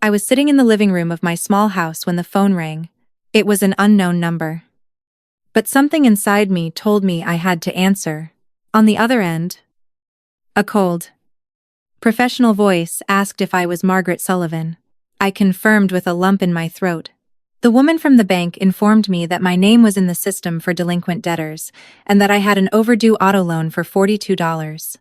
I was sitting in the living room of my small house when the phone rang. It was an unknown number. But something inside me told me I had to answer. On the other end, a cold, professional voice asked if I was Margaret Sullivan. I confirmed with a lump in my throat. The woman from the bank informed me that my name was in the system for delinquent debtors, and that I had an overdue auto loan for $42.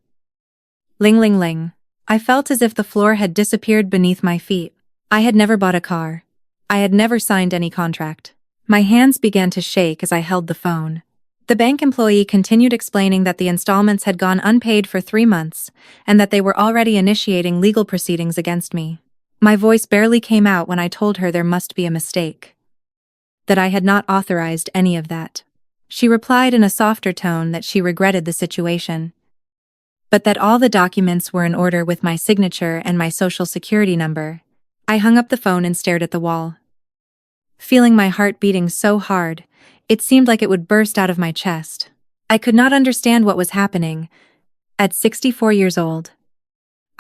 Ling ling ling. I felt as if the floor had disappeared beneath my feet. I had never bought a car. I had never signed any contract. My hands began to shake as I held the phone. The bank employee continued explaining that the installments had gone unpaid for 3 months, and that they were already initiating legal proceedings against me. My voice barely came out when I told her there must be a mistake. That I had not authorized any of that. She replied in a softer tone that she regretted the situation, but that all the documents were in order with my signature and my social security number. I hung up the phone and stared at the wall, feeling my heart beating so hard, it seemed like it would burst out of my chest. I could not understand what was happening. At 64 years old,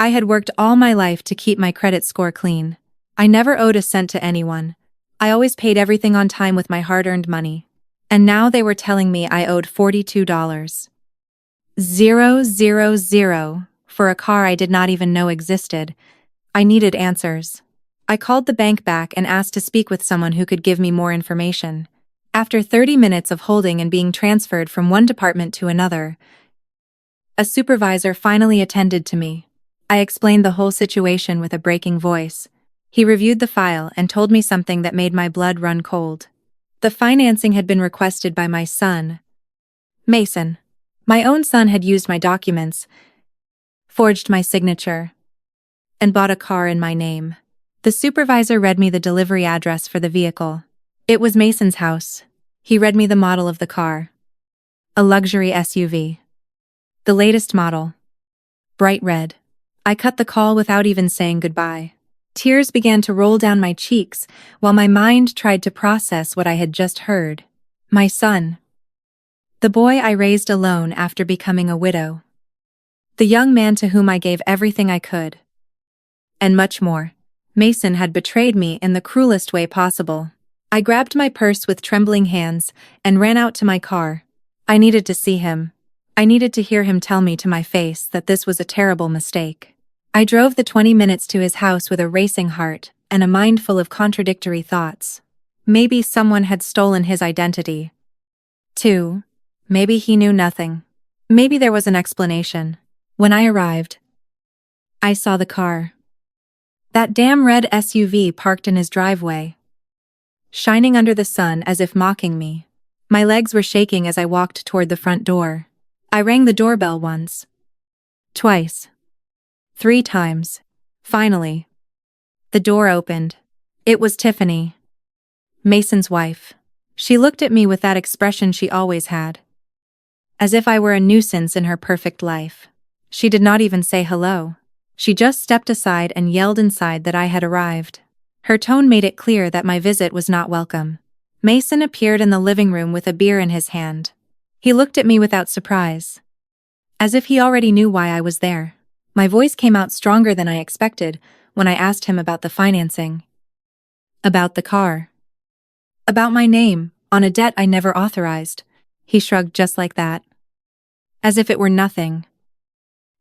I had worked all my life to keep my credit score clean. I never owed a cent to anyone. I always paid everything on time with my hard-earned money. And now they were telling me I owed $42. 000 for a car I did not even know existed. I needed answers. I called the bank back and asked to speak with someone who could give me more information. After 30 minutes of holding and being transferred from one department to another, a supervisor finally attended to me. I explained the whole situation with a breaking voice. He reviewed the file and told me something that made my blood run cold. The financing had been requested by my son, Mason. My own son had used my documents, forged my signature, and bought a car in my name. The supervisor read me the delivery address for the vehicle. It was Mason's house. He read me the model of the car. A luxury SUV. The latest model. Bright red. I cut the call without even saying goodbye. Tears began to roll down my cheeks while my mind tried to process what I had just heard. My son. The boy I raised alone after becoming a widow. The young man to whom I gave everything I could. And much more. Mason had betrayed me in the cruelest way possible. I grabbed my purse with trembling hands and ran out to my car. I needed to see him. I needed to hear him tell me to my face that this was a terrible mistake. I drove the 20 minutes to his house with a racing heart and a mind full of contradictory thoughts. Maybe someone had stolen his identity. 2. Maybe he knew nothing. Maybe there was an explanation. When I arrived, I saw the car. That damn red SUV parked in his driveway, shining under the sun as if mocking me. My legs were shaking as I walked toward the front door. I rang the doorbell once, twice, 3 times. Finally, the door opened. It was Tiffany, Mason's wife. She looked at me with that expression she always had, as if I were a nuisance in her perfect life. She did not even say hello. She just stepped aside and yelled inside that I had arrived. Her tone made it clear that my visit was not welcome. Mason appeared in the living room with a beer in his hand. He looked at me without surprise, as if he already knew why I was there. My voice came out stronger than I expected when I asked him about the financing, about the car, about my name on a debt I never authorized. He shrugged just like that, as if it were nothing,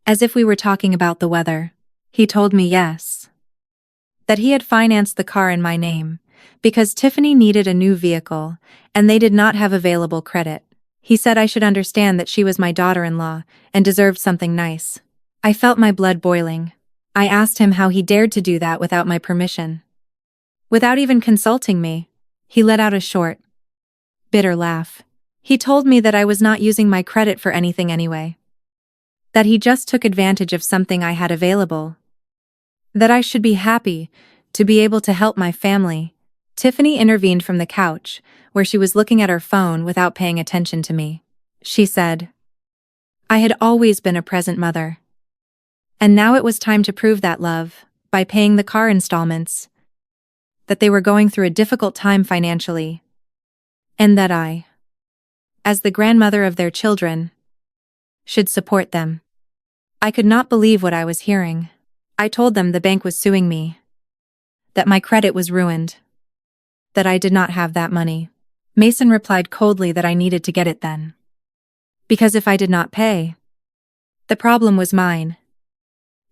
as if we were talking about the weather. He told me yes, that he had financed the car in my name because Tiffany needed a new vehicle and they did not have available credit. He said I should understand that she was my daughter-in-law and deserved something nice. I felt my blood boiling. I asked him how he dared to do that without my permission, without even consulting me. He let out a short, bitter laugh. He told me that I was not using my credit for anything anyway, that he just took advantage of something I had available, that I should be happy to be able to help my family. Tiffany intervened from the couch, where she was looking at her phone without paying attention to me. She said, I had always been a present mother, and now it was time to prove that love by paying the car installments, that they were going through a difficult time financially, and that I, as the grandmother of their children, should support them. I could not believe what I was hearing. I told them the bank was suing me, that my credit was ruined, that I did not have that money. Mason replied coldly that I needed to get it then. Because if I did not pay, the problem was mine,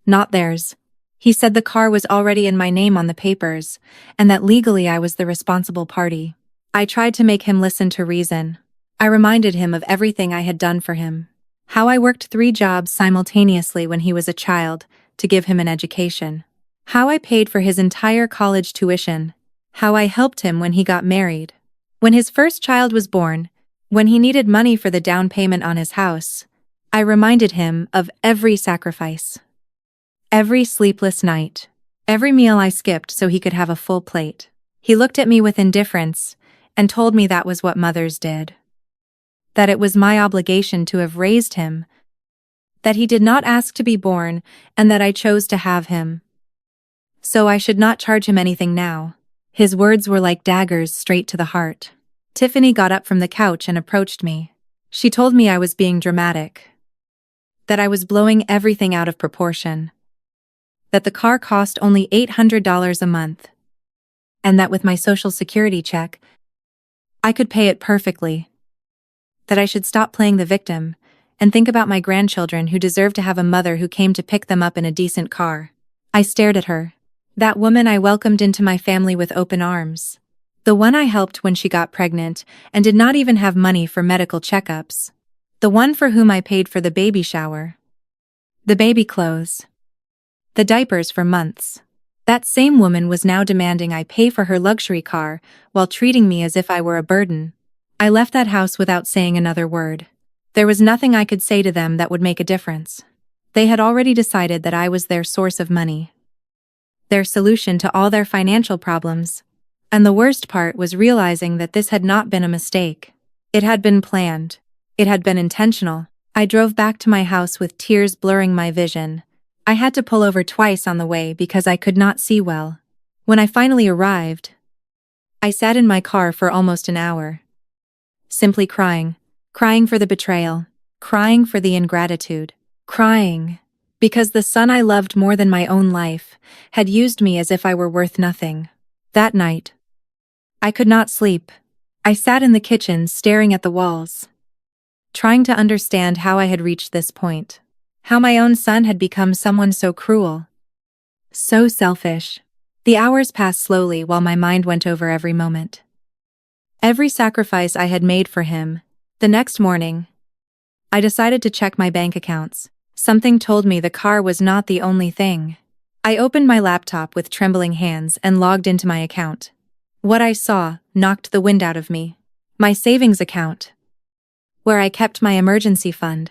not theirs. He said the car was already in my name on the papers, and that legally I was the responsible party. I tried to make him listen to reason. I reminded him of everything I had done for him. How I worked 3 jobs simultaneously when he was a child to give him an education. How I paid for his entire college tuition. How I helped him when he got married. When his first child was born, when he needed money for the down payment on his house, I reminded him of every sacrifice. Every sleepless night. Every meal I skipped so he could have a full plate. He looked at me with indifference and told me that was what mothers did. That it was my obligation to have raised him. That he did not ask to be born and that I chose to have him. So I should not charge him anything now. His words were like daggers straight to the heart. Tiffany got up from the couch and approached me. She told me I was being dramatic. That I was blowing everything out of proportion. That the car cost only $800 a month. And that with my Social Security check, I could pay it perfectly. That I should stop playing the victim and think about my grandchildren who deserve to have a mother who came to pick them up in a decent car. I stared at her. That woman I welcomed into my family with open arms. The one I helped when she got pregnant and did not even have money for medical checkups. The one for whom I paid for the baby shower. The baby clothes. The diapers for months. That same woman was now demanding I pay for her luxury car while treating me as if I were a burden. I left that house without saying another word. There was nothing I could say to them that would make a difference. They had already decided that I was their source of money. Their solution to all their financial problems. And the worst part was realizing that this had not been a mistake. It had been planned. It had been intentional. I drove back to my house with tears blurring my vision. I had to pull over twice on the way because I could not see well. When I finally arrived, I sat in my car for almost an hour. Simply crying. Crying for the betrayal. Crying for the ingratitude. Crying because the son I loved more than my own life had used me as if I were worth nothing. That night, I could not sleep. I sat in the kitchen staring at the walls, trying to understand how I had reached this point. How my own son had become someone so cruel. So selfish. The hours passed slowly while my mind went over every moment. Every sacrifice I had made for him. The next morning, I decided to check my bank accounts. Something told me the car was not the only thing. I opened my laptop with trembling hands and logged into my account. What I saw knocked the wind out of me. My savings account, where I kept my emergency fund,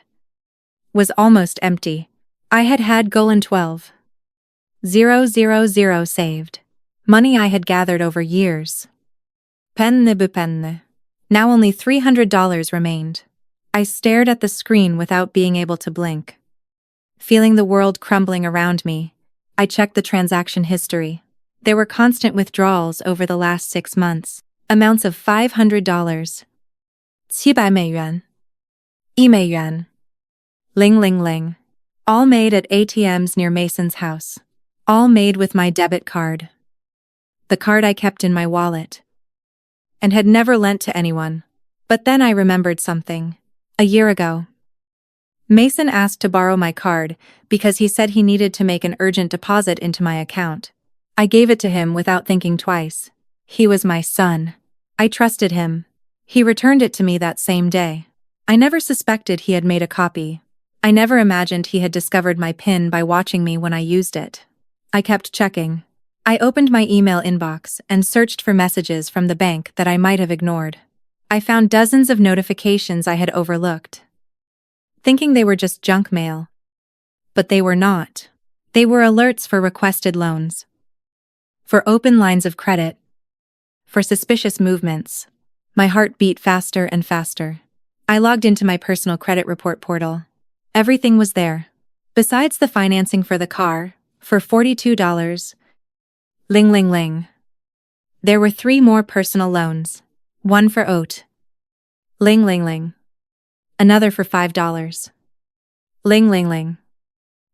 was almost empty. I had had Golan 12,000 saved. Money I had gathered over years. Penne. Now only $300 remained. I stared at the screen without being able to blink. Feeling the world crumbling around me, I checked the transaction history. There were constant withdrawals over the last 6 months. Amounts of $500. 700 yuan. 100 yuan. Ling. All made at ATMs near Mason's house. All made with my debit card. The card I kept in my wallet. And had never lent to anyone. But then I remembered something. A year ago, Mason asked to borrow my card because he said he needed to make an urgent deposit into my account. I gave it to him without thinking twice. He was my son. I trusted him. He returned it to me that same day. I never suspected he had made a copy. I never imagined he had discovered my PIN by watching me when I used it. I kept checking. I opened my email inbox and searched for messages from the bank that I might have ignored. I found dozens of notifications I had overlooked, thinking they were just junk mail. But they were not. They were alerts for requested loans, for open lines of credit, for suspicious movements. My heart beat faster and faster. I logged into my personal credit report portal. Everything was there. Besides the financing for the car, for $42. Ling. There were 3 more personal loans. One for oat. Ling. Another for $5. Ling.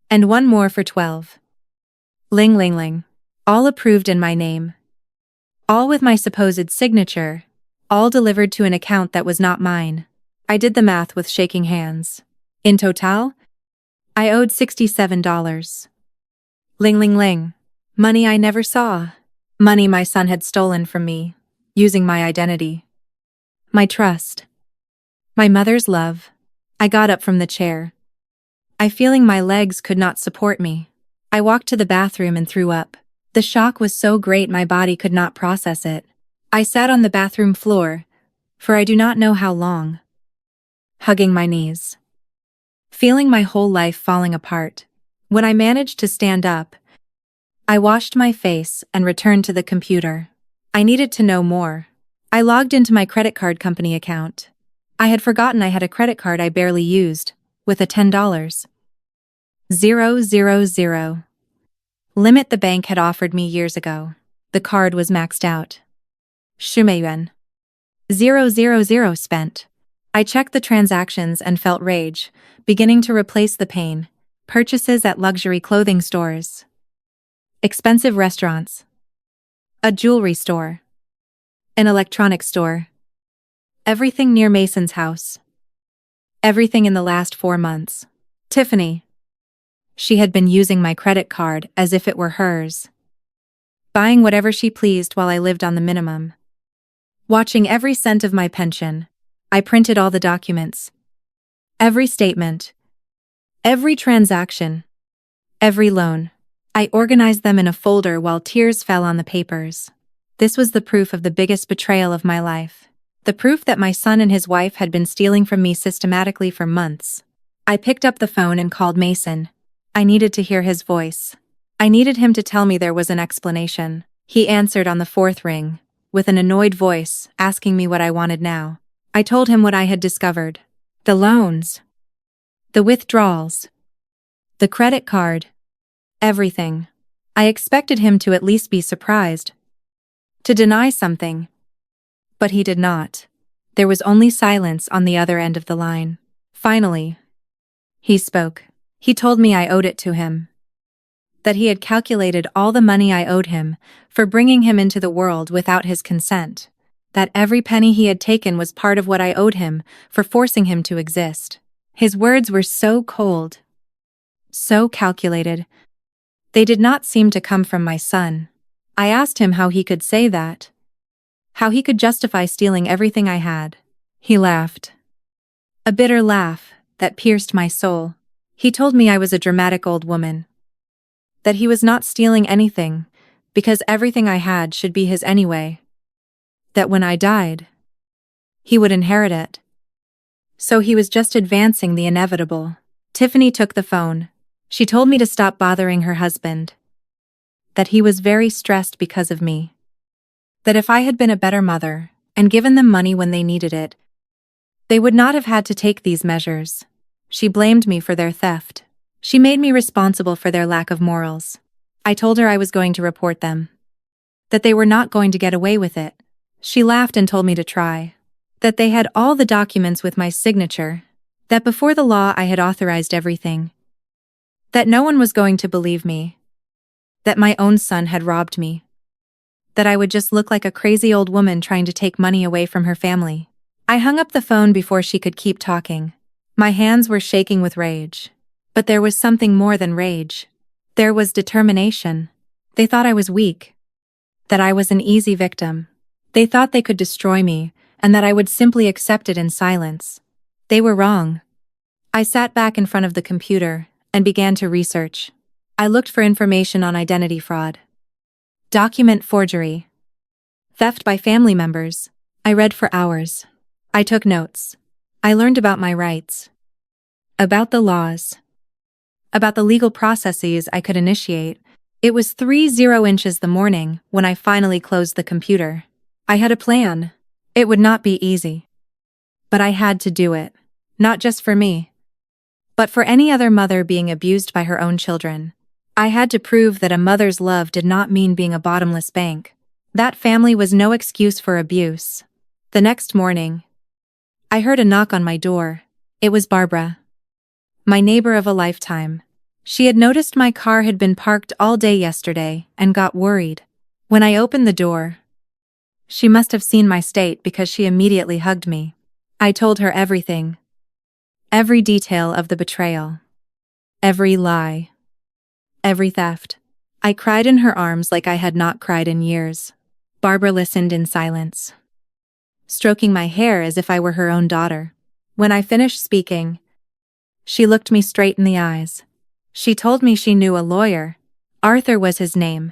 And one more for 12. Ling. all approved in my name, all with my supposed signature, all delivered to an account that was not mine. I did the math with shaking hands. In total, I owed $67. Ling ling ling. Money I never saw. Money my son had stolen from me, using my identity, my trust, my mother's love. I got up from the chair, feeling my legs could not support me. I walked to the bathroom and threw up. The shock was so great my body could not process it. I sat on the bathroom floor, for I do not know how long, hugging my knees, feeling my whole life falling apart. When I managed to stand up, I washed my face and returned to the computer. I needed to know more. I logged into my credit card company account. I had forgotten I had a credit card I barely used, with a $10,000 limit the bank had offered me years ago. The card was maxed out. 10,000 spent. I checked the transactions and felt rage, beginning to replace the pain. Purchases at luxury clothing stores, expensive restaurants, a jewelry store, an electronics store. Everything near Mason's house. Everything in the last 4 months. Tiffany. She had been using my credit card as if it were hers, buying whatever she pleased while I lived on the minimum. Watching every cent of my pension, I printed all the documents. Every statement. Every transaction. Every loan. I organized them in a folder while tears fell on the papers. This was the proof of the biggest betrayal of my life. The proof that my son and his wife had been stealing from me systematically for months. I picked up the phone and called Mason. I needed to hear his voice. I needed him to tell me there was an explanation. He answered on the 4th ring, with an annoyed voice, asking me what I wanted now. I told him what I had discovered. The loans. The withdrawals. The credit card. Everything. I expected him to at least be surprised. To deny something. But he did not. There was only silence on the other end of the line. Finally, he spoke. He told me I owed it to him. That he had calculated all the money I owed him for bringing him into the world without his consent. That every penny he had taken was part of what I owed him for forcing him to exist. His words were so cold, so calculated. They did not seem to come from my son. I asked him how he could say that. How he could justify stealing everything I had. He laughed. A bitter laugh that pierced my soul. He told me I was a dramatic old woman. That he was not stealing anything, because everything I had should be his anyway. That when I died, he would inherit it. So he was just advancing the inevitable. Tiffany took the phone. She told me to stop bothering her husband. That he was very stressed because of me. That if I had been a better mother, and given them money when they needed it, they would not have had to take these measures. She blamed me for their theft. She made me responsible for their lack of morals. I told her I was going to report them. That they were not going to get away with it. She laughed and told me to try. That they had all the documents with my signature. That before the law I had authorized everything. That no one was going to believe me. That my own son had robbed me. That I would just look like a crazy old woman trying to take money away from her family. I hung up the phone before she could keep talking. My hands were shaking with rage. But there was something more than rage. There was determination. They thought I was weak. That I was an easy victim. They thought they could destroy me, and that I would simply accept it in silence. They were wrong. I sat back in front of the computer and began to research. I looked for information on identity fraud, document forgery, theft by family members. I read for hours. I took notes. I learned about my rights, about the laws, about the legal processes I could initiate. It was 3:00 inches the morning when I finally closed the computer. I had a plan. It would not be easy. But I had to do it. Not just for me, but for any other mother being abused by her own children. I had to prove that a mother's love did not mean being a bottomless bank. That family was no excuse for abuse. The next morning, I heard a knock on my door. It was Barbara. My neighbor of a lifetime. She had noticed my car had been parked all day yesterday and got worried. When I opened the door, she must have seen my state because she immediately hugged me. I told her everything. Every detail of the betrayal. Every lie. Every theft. I cried in her arms like I had not cried in years. Barbara listened in silence, stroking my hair as if I were her own daughter. When I finished speaking, she looked me straight in the eyes. She told me she knew a lawyer. Arthur was his name.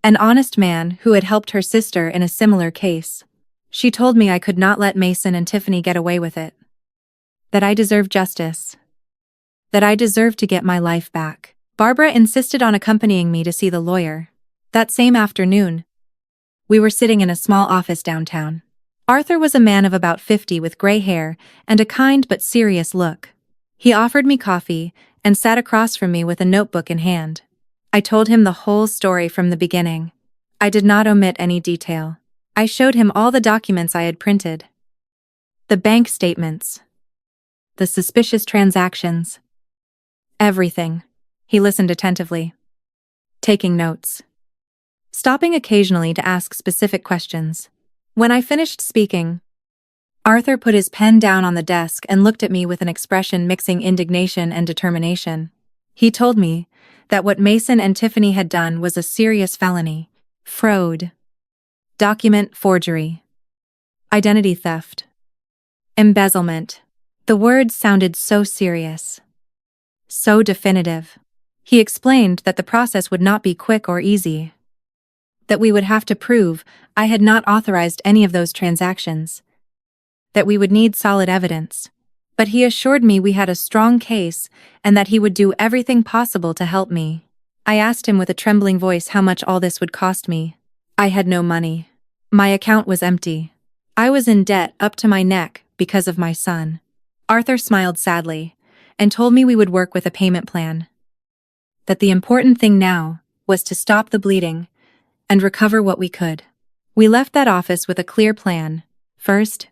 An honest man who had helped her sister in a similar case. She told me I could not let Mason and Tiffany get away with it. That I deserved justice. That I deserved to get my life back. Barbara insisted on accompanying me to see the lawyer. That same afternoon, we were sitting in a small office downtown. Arthur was a man of about 50 with gray hair and a kind but serious look. He offered me coffee and sat across from me with a notebook in hand. I told him the whole story from the beginning. I did not omit any detail. I showed him all the documents I had printed. The bank statements. The suspicious transactions. Everything. He listened attentively, taking notes, stopping occasionally to ask specific questions. When I finished speaking, Arthur put his pen down on the desk and looked at me with an expression mixing indignation and determination. He told me that what Mason and Tiffany had done was a serious felony, fraud, document forgery, identity theft, embezzlement. The words sounded so serious, so definitive. He explained that the process would not be quick or easy, that we would have to prove I had not authorized any of those transactions, that we would need solid evidence. But he assured me we had a strong case and that he would do everything possible to help me. I asked him with a trembling voice how much all this would cost me. I had no money. My account was empty. I was in debt up to my neck because of my son. Arthur smiled sadly and told me we would work with a payment plan. That the important thing now was to stop the bleeding and recover what we could. We left that office with a clear plan. First,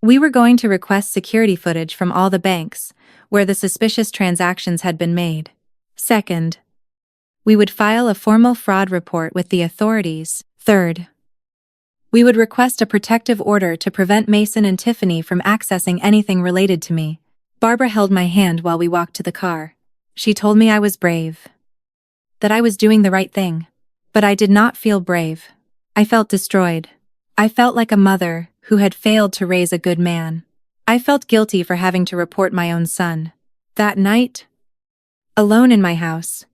we were going to request security footage from all the banks where the suspicious transactions had been made. Second, we would file a formal fraud report with the authorities. Third, we would request a protective order to prevent Mason and Tiffany from accessing anything related to me. Barbara held my hand while we walked to the car. She told me I was brave, that I was doing the right thing. But I did not feel brave. I felt destroyed. I felt like a mother who had failed to raise a good man. I felt guilty for having to report my own son. That night, alone in my house,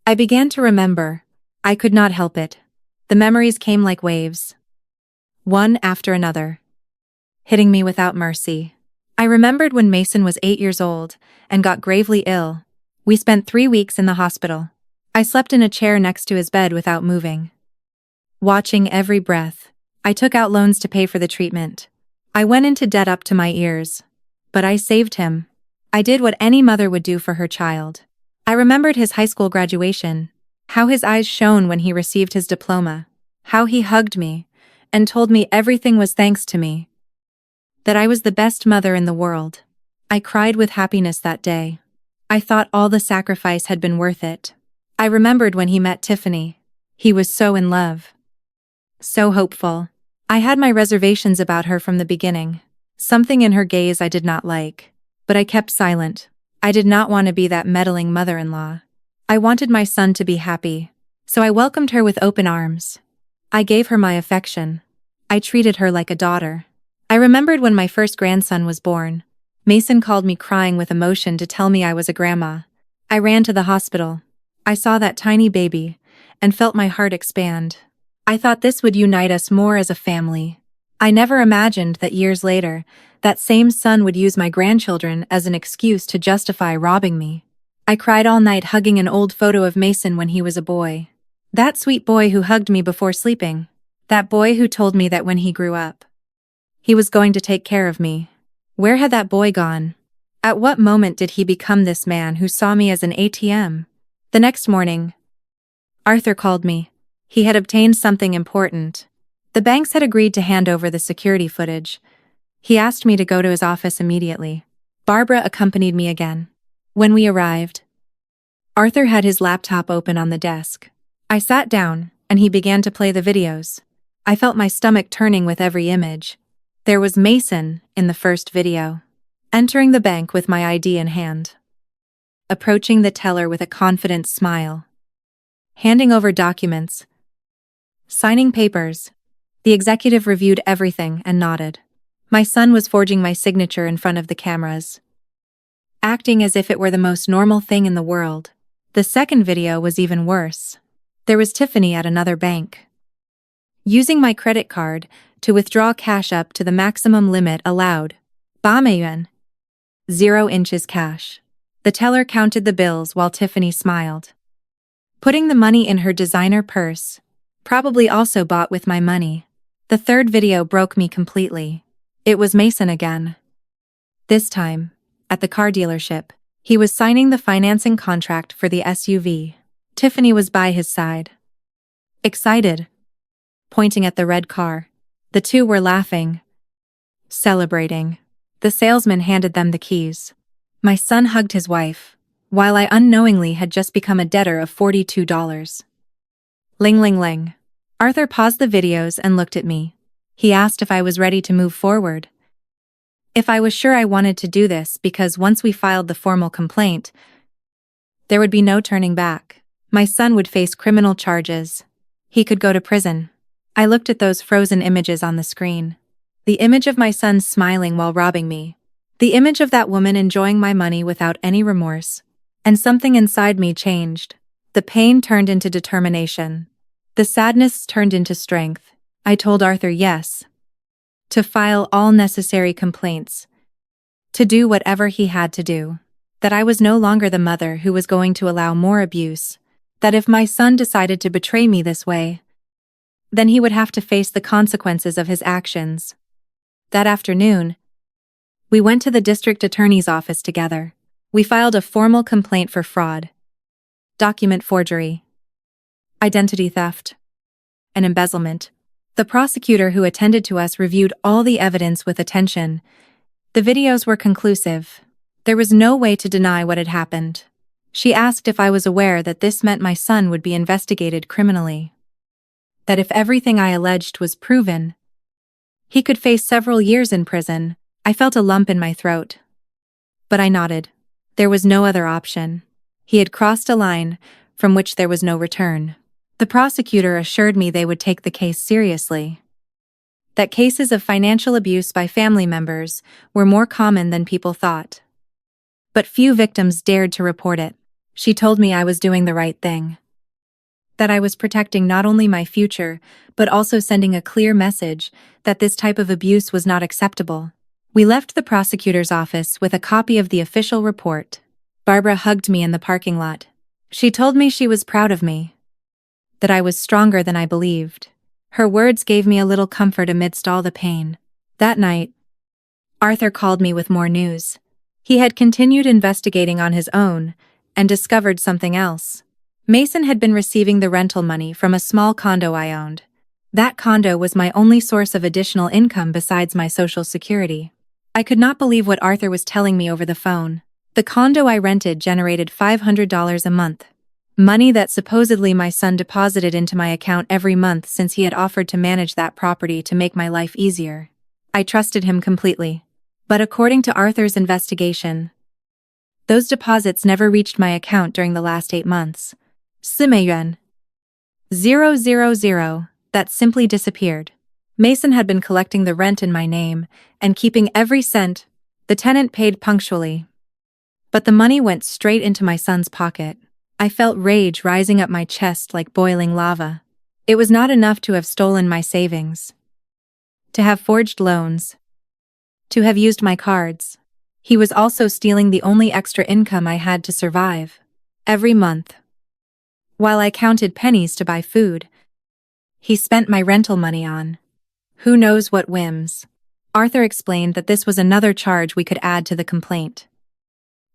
I began to remember. I could not help it. The memories came like waves, one after another, hitting me without mercy. I remembered when Mason was 8 years old and got gravely ill. We spent 3 weeks in the hospital. I slept in a chair next to his bed without moving, watching every breath. I took out loans to pay for the treatment. I went into debt up to my ears. But I saved him. I did what any mother would do for her child. I remembered his high school graduation, how his eyes shone when he received his diploma, how he hugged me and told me everything was thanks to me, that I was the best mother in the world. I cried with happiness that day. I thought all the sacrifice had been worth it. I remembered when he met Tiffany. He was so in love, so hopeful. I had my reservations about her from the beginning. Something in her gaze I did not like. But I kept silent. I did not want to be that meddling mother-in-law. I wanted my son to be happy, so I welcomed her with open arms. I gave her my affection. I treated her like a daughter. I remembered when my first grandson was born. Mason called me crying with emotion to tell me I was a grandma. I ran to the hospital. I saw that tiny baby and felt my heart expand. I thought this would unite us more as a family. I never imagined that years later, that same son would use my grandchildren as an excuse to justify robbing me. I cried all night hugging an old photo of Mason when he was a boy. That sweet boy who hugged me before sleeping. That boy who told me that when he grew up, he was going to take care of me. Where had that boy gone? At what moment did he become this man who saw me as an ATM? The next morning, Arthur called me. He had obtained something important. The banks had agreed to hand over the security footage. He asked me to go to his office immediately. Barbara accompanied me again. When we arrived, Arthur had his laptop open on the desk. I sat down, and he began to play the videos. I felt my stomach turning with every image. There was Mason in the first video, entering the bank with my ID in hand, approaching the teller with a confident smile, handing over documents, signing papers. The executive reviewed everything and nodded. My son was forging my signature in front of the cameras, acting as if it were the most normal thing in the world. The second video was even worse. There was Tiffany at another bank, using my credit card to withdraw cash up to the maximum limit allowed. 8,000,000. 0 inches cash. The teller counted the bills while Tiffany smiled, putting the money in her designer purse, probably also bought with my money. The third video broke me completely. It was Mason again. This time, at the car dealership, he was signing the financing contract for the SUV. Tiffany was by his side, excited, pointing at the red car. The two were laughing, celebrating. The salesman handed them the keys. My son hugged his wife, while I unknowingly had just become a debtor of $42. Ling ling ling. Arthur paused the videos and looked at me. He asked if I was ready to move forward. If I was sure I wanted to do this because once we filed the formal complaint, there would be no turning back. My son would face criminal charges. He could go to prison. I looked at those frozen images on the screen. The image of my son smiling while robbing me. The image of that woman enjoying my money without any remorse. And something inside me changed. The pain turned into determination. The sadness turned into strength. I told Arthur yes, to file all necessary complaints, to do whatever he had to do, that I was no longer the mother who was going to allow more abuse, that if my son decided to betray me this way, then he would have to face the consequences of his actions. That afternoon, we went to the district attorney's office together. We filed a formal complaint for fraud, document forgery, identity theft, and embezzlement. The prosecutor who attended to us reviewed all the evidence with attention. The videos were conclusive. There was no way to deny what had happened. She asked if I was aware that this meant my son would be investigated criminally, that if everything I alleged was proven, he could face several years in prison. I felt a lump in my throat, but I nodded. There was no other option. He had crossed a line from which there was no return. The prosecutor assured me they would take the case seriously, that cases of financial abuse by family members were more common than people thought. But few victims dared to report it. She told me I was doing the right thing, that I was protecting not only my future, but also sending a clear message that this type of abuse was not acceptable. We left the prosecutor's office with a copy of the official report. Barbara hugged me in the parking lot. She told me she was proud of me, that I was stronger than I believed. Her words gave me a little comfort amidst all the pain. That night, Arthur called me with more news. He had continued investigating on his own and discovered something else. Mason had been receiving the rental money from a small condo I owned. That condo was my only source of additional income besides my Social Security. I could not believe what Arthur was telling me over the phone. The condo I rented generated $500 a month. Money that supposedly my son deposited into my account every month since he had offered to manage that property to make my life easier. I trusted him completely. But according to Arthur's investigation, those deposits never reached my account during the last 8 months. 10,000,000. 000. That simply disappeared. Mason had been collecting the rent in my name and keeping every cent. The tenant paid punctually, but the money went straight into my son's pocket. I felt rage rising up my chest like boiling lava. It was not enough to have stolen my savings, to have forged loans, to have used my cards. He was also stealing the only extra income I had to survive. Every month, while I counted pennies to buy food, he spent my rental money on who knows what whims. Arthur explained that this was another charge we could add to the complaint.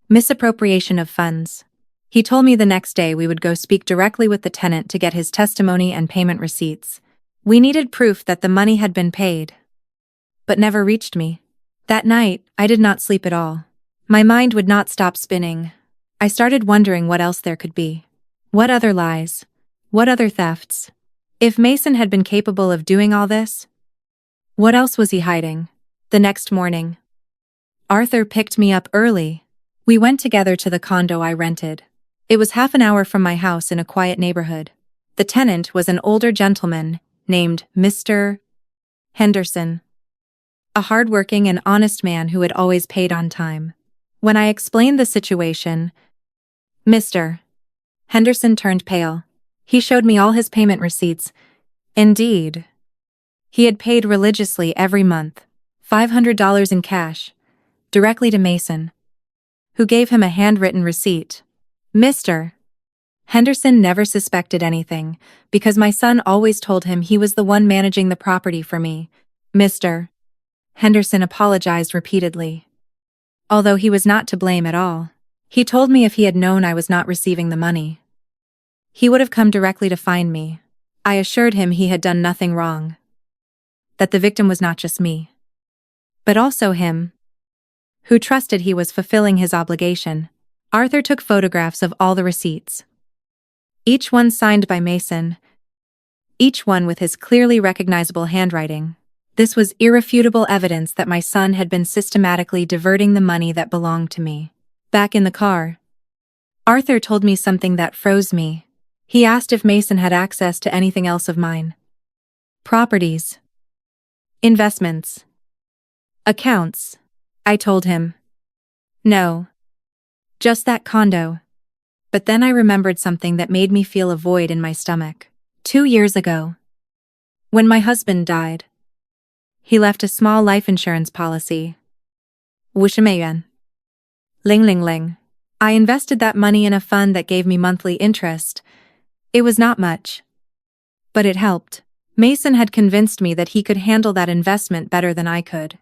Misappropriation of funds. He told me the next day we would go speak directly with the tenant to get his testimony and payment receipts. We needed proof that the money had been paid, but never reached me. That night, I did not sleep at all. My mind would not stop spinning. I started wondering what else there could be. What other lies? What other thefts? If Mason had been capable of doing all this, what else was he hiding? The next morning, Arthur picked me up early. We went together to the condo I rented. It was half an hour from my house in a quiet neighborhood. The tenant was an older gentleman named Mr. Henderson, a hardworking and honest man who had always paid on time. When I explained the situation, Mr. Henderson turned pale. He showed me all his payment receipts. Indeed, he had paid religiously every month, $500 in cash, directly to Mason, who gave him a handwritten receipt. Mr. Henderson never suspected anything, because my son always told him he was the one managing the property for me. Mr. Henderson apologized repeatedly, although he was not to blame at all. He told me if he had known I was not receiving the money, he would have come directly to find me. I assured him he had done nothing wrong, that the victim was not just me, but also him, who trusted he was fulfilling his obligation. Arthur took photographs of all the receipts, each one signed by Mason, each one with his clearly recognizable handwriting. This was irrefutable evidence that my son had been systematically diverting the money that belonged to me. Back in the car, Arthur told me something that froze me. He asked if Mason had access to anything else of mine. Properties, investments, accounts. I told him, no, just that condo. But then I remembered something that made me feel a void in my stomach. 2 years ago, when my husband died, he left a small life insurance policy. 50,000. Ling ling ling. I invested that money in a fund that gave me monthly interest. It was not much, but it helped. Mason had convinced me that he could handle that investment better than I could,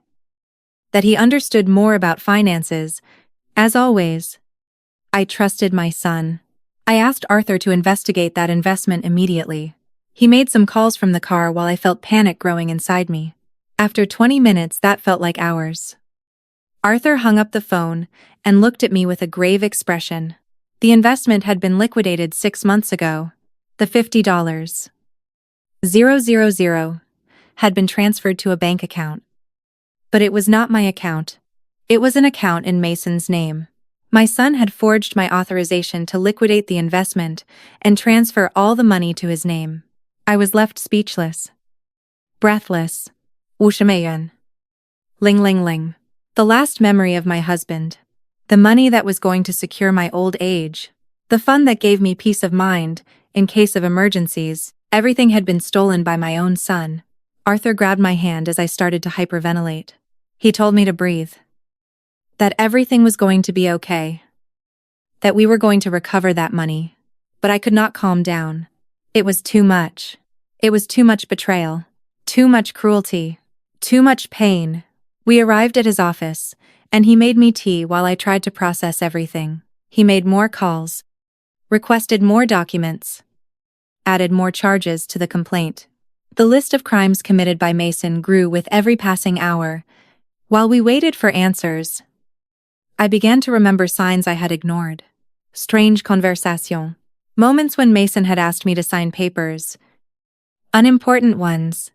that he understood more about finances. As always, I trusted my son. I asked Arthur to investigate that investment immediately. He made some calls from the car while I felt panic growing inside me. After 20 minutes, that felt like hours. Arthur hung up the phone and looked at me with a grave expression. The investment had been liquidated 6 months ago. The $50,000 had been transferred to a bank account. But it was not my account. It was an account in Mason's name. My son had forged my authorization to liquidate the investment and transfer all the money to his name. I was left speechless, breathless. 50,000. Ling ling ling. The last memory of my husband. The money that was going to secure my old age. The fund that gave me peace of mind in case of emergencies. Everything had been stolen by my own son. Arthur grabbed my hand as I started to hyperventilate. He told me to breathe, that everything was going to be okay, that we were going to recover that money. But I could not calm down. It was too much. It was too much betrayal, too much cruelty, too much pain. We arrived at his office, and he made me tea while I tried to process everything. He made more calls, requested more documents, added more charges to the complaint. The list of crimes committed by Mason grew with every passing hour. While we waited for answers, I began to remember signs I had ignored. Strange conversation. Moments when Mason had asked me to sign papers. Unimportant ones.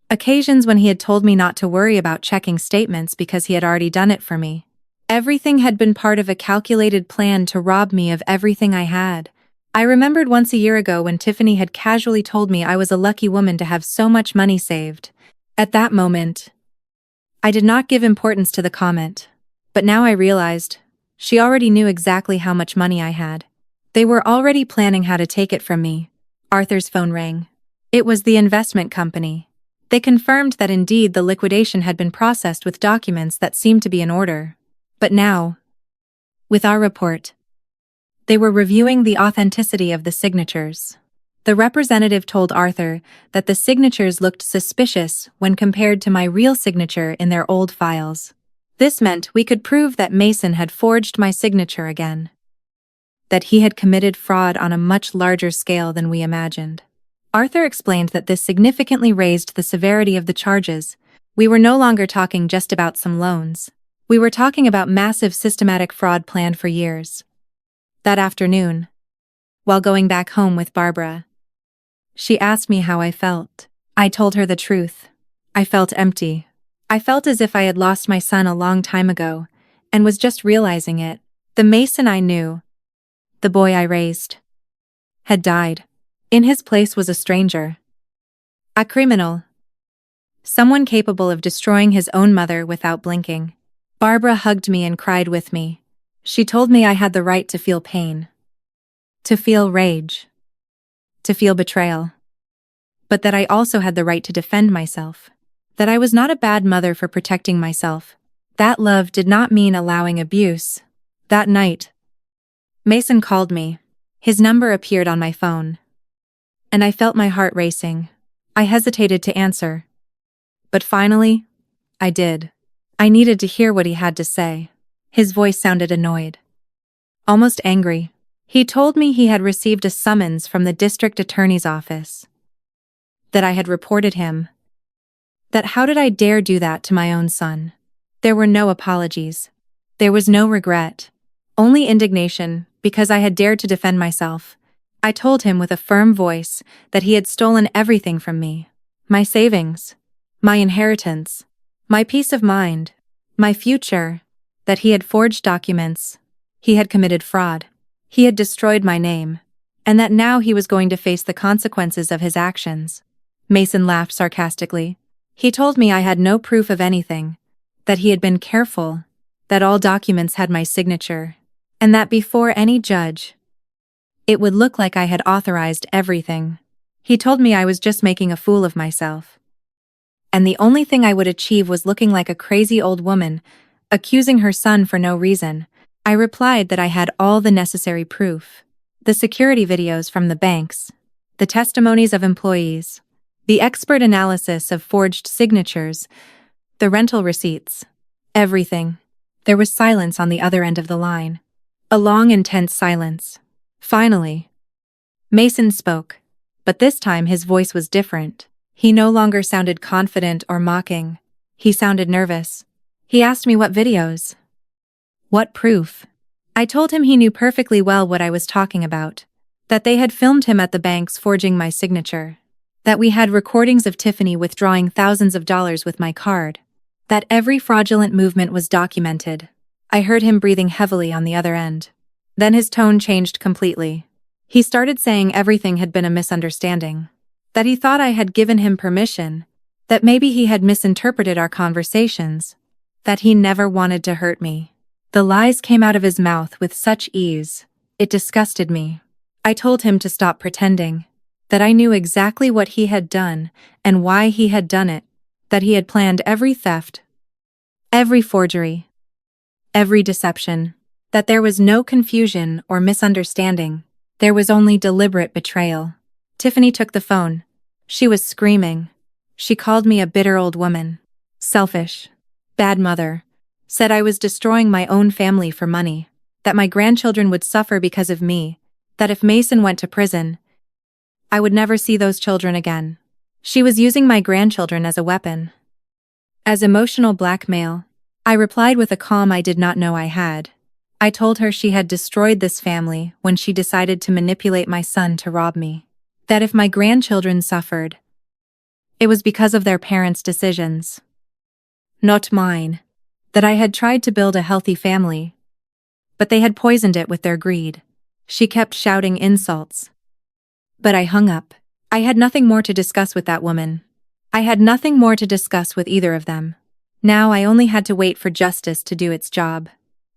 Occasions when he had told me not to worry about checking statements because he had already done it for me. Everything had been part of a calculated plan to rob me of everything I had. I remembered once a year ago when Tiffany had casually told me I was a lucky woman to have so much money saved. At that moment, I did not give importance to the comment. But now I realized, she already knew exactly how much money I had. They were already planning how to take it from me. Arthur's phone rang. It was the investment company. They confirmed that indeed the liquidation had been processed with documents that seemed to be in order. But now, with our report, they were reviewing the authenticity of the signatures. The representative told Arthur that the signatures looked suspicious when compared to my real signature in their old files. This meant we could prove that Mason had forged my signature again, that he had committed fraud on a much larger scale than we imagined. Arthur explained that this significantly raised the severity of the charges. We were no longer talking just about some loans. We were talking about massive systematic fraud planned for years. That afternoon, while going back home with Barbara, she asked me how I felt. I told her the truth. I felt empty. I felt as if I had lost my son a long time ago, and was just realizing it. The Mason I knew, the boy I raised, had died. In his place was a stranger. A criminal. Someone capable of destroying his own mother without blinking. Barbara hugged me and cried with me. She told me I had the right to feel pain, to feel rage, to feel betrayal. But that I also had the right to defend myself. That I was not a bad mother for protecting myself. That love did not mean allowing abuse. That night, Mason called me. His number appeared on my phone. And I felt my heart racing. I hesitated to answer. But finally, I did. I needed to hear what he had to say. His voice sounded annoyed. Almost angry. He told me he had received a summons from the district attorney's office. That I had reported him. That how did I dare do that to my own son? There were no apologies. There was no regret. Only indignation, because I had dared to defend myself. I told him with a firm voice that he had stolen everything from me. My savings, my inheritance, my peace of mind, my future, that he had forged documents, he had committed fraud, he had destroyed my name, and that now he was going to face the consequences of his actions. Mason laughed sarcastically. He told me I had no proof of anything, that he had been careful, that all documents had my signature, and that before any judge, it would look like I had authorized everything. He told me I was just making a fool of myself. And the only thing I would achieve was looking like a crazy old woman, accusing her son for no reason. I replied that I had all the necessary proof. The security videos from the banks, the testimonies of employees, the expert analysis of forged signatures, the rental receipts, everything. There was silence on the other end of the line. A long, intense silence. Finally, Mason spoke, but this time his voice was different. He no longer sounded confident or mocking. He sounded nervous. He asked me what videos. What proof? I told him he knew perfectly well what I was talking about. That they had filmed him at the banks forging my signature. That we had recordings of Tiffany withdrawing thousands of dollars with my card. That every fraudulent movement was documented. I heard him breathing heavily on the other end. Then his tone changed completely. He started saying everything had been a misunderstanding. That he thought I had given him permission. That maybe he had misinterpreted our conversations. That he never wanted to hurt me. The lies came out of his mouth with such ease. It disgusted me. I told him to stop pretending. That I knew exactly what he had done and why he had done it. That he had planned every theft, every forgery, every deception. That there was no confusion or misunderstanding. There was only deliberate betrayal. Tiffany took the phone. She was screaming. She called me a bitter old woman. Selfish. Bad mother. Said I was destroying my own family for money. That my grandchildren would suffer because of me. That if Mason went to prison, I would never see those children again. She was using my grandchildren as a weapon. As emotional blackmail. I replied with a calm I did not know I had. I told her she had destroyed this family when she decided to manipulate my son to rob me. That if my grandchildren suffered, it was because of their parents' decisions. Not mine. That I had tried to build a healthy family, but they had poisoned it with their greed. She kept shouting insults. But I hung up. I had nothing more to discuss with that woman. I had nothing more to discuss with either of them. Now I only had to wait for justice to do its job.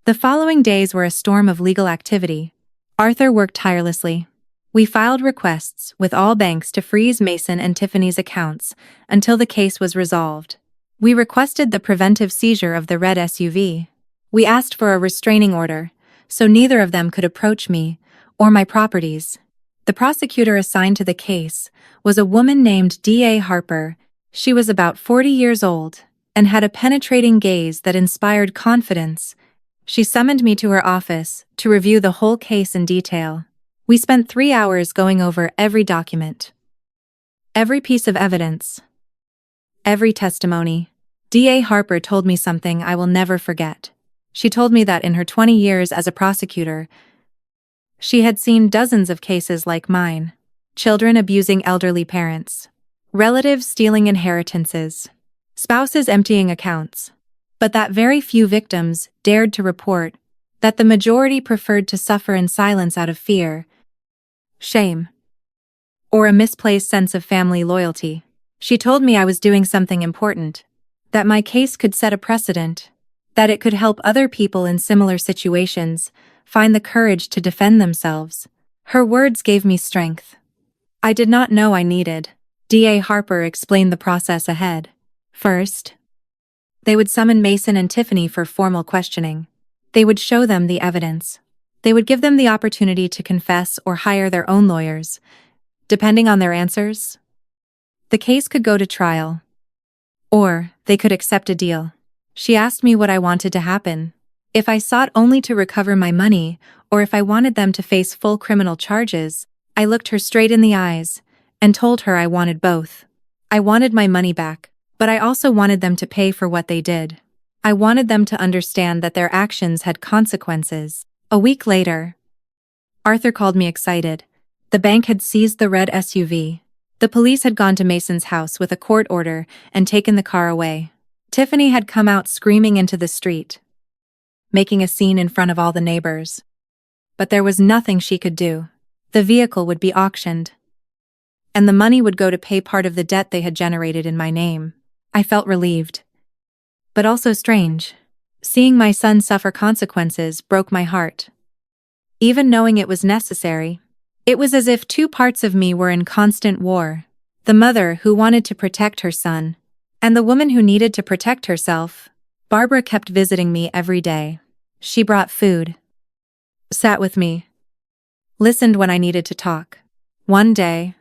The following days were a storm of legal activity. Arthur worked tirelessly. We filed requests with all banks to freeze Mason and Tiffany's accounts until the case was resolved. We requested the preventive seizure of the red SUV. We asked for a restraining order, so neither of them could approach me or my properties. The prosecutor assigned to the case was a woman named D.A. Harper. She was about 40 years old and had a penetrating gaze that inspired confidence. She summoned me to her office to review the whole case in detail. We spent 3 hours going over every document, every piece of evidence, every testimony. D.A. Harper told me something I will never forget. She told me that in her 20 years as a prosecutor, She had seen dozens of cases like mine. Children abusing elderly parents. Relatives stealing inheritances. Spouses emptying accounts. But that very few victims dared to report that the majority preferred to suffer in silence out of fear, shame, or a misplaced sense of family loyalty. She told me I was doing something important, that my case could set a precedent, that it could help other people in similar situations find the courage to defend themselves. Her words gave me strength I did not know I needed. DA Harper explained the process ahead. First, they would summon Mason and Tiffany for formal questioning. They would show them the evidence. They would give them the opportunity to confess or hire their own lawyers. Depending on their answers, the case could go to trial. Or they could accept a deal. She asked me what I wanted to happen. If I sought only to recover my money, or if I wanted them to face full criminal charges. I looked her straight in the eyes and told her I wanted both. I wanted my money back, but I also wanted them to pay for what they did. I wanted them to understand that their actions had consequences. A week later, Arthur called me excited. The bank had seized the red SUV. The police had gone to Mason's house with a court order and taken the car away. Tiffany had come out screaming into the street, making a scene in front of all the neighbors. But there was nothing she could do. The vehicle would be auctioned, and the money would go to pay part of the debt they had generated in my name. I felt relieved, but also strange. Seeing my son suffer consequences broke my heart. Even knowing it was necessary, it was as if two parts of me were in constant war. The mother who wanted to protect her son, and the woman who needed to protect herself. Barbara kept visiting me every day. She brought food, sat with me, listened when I needed to talk. One day,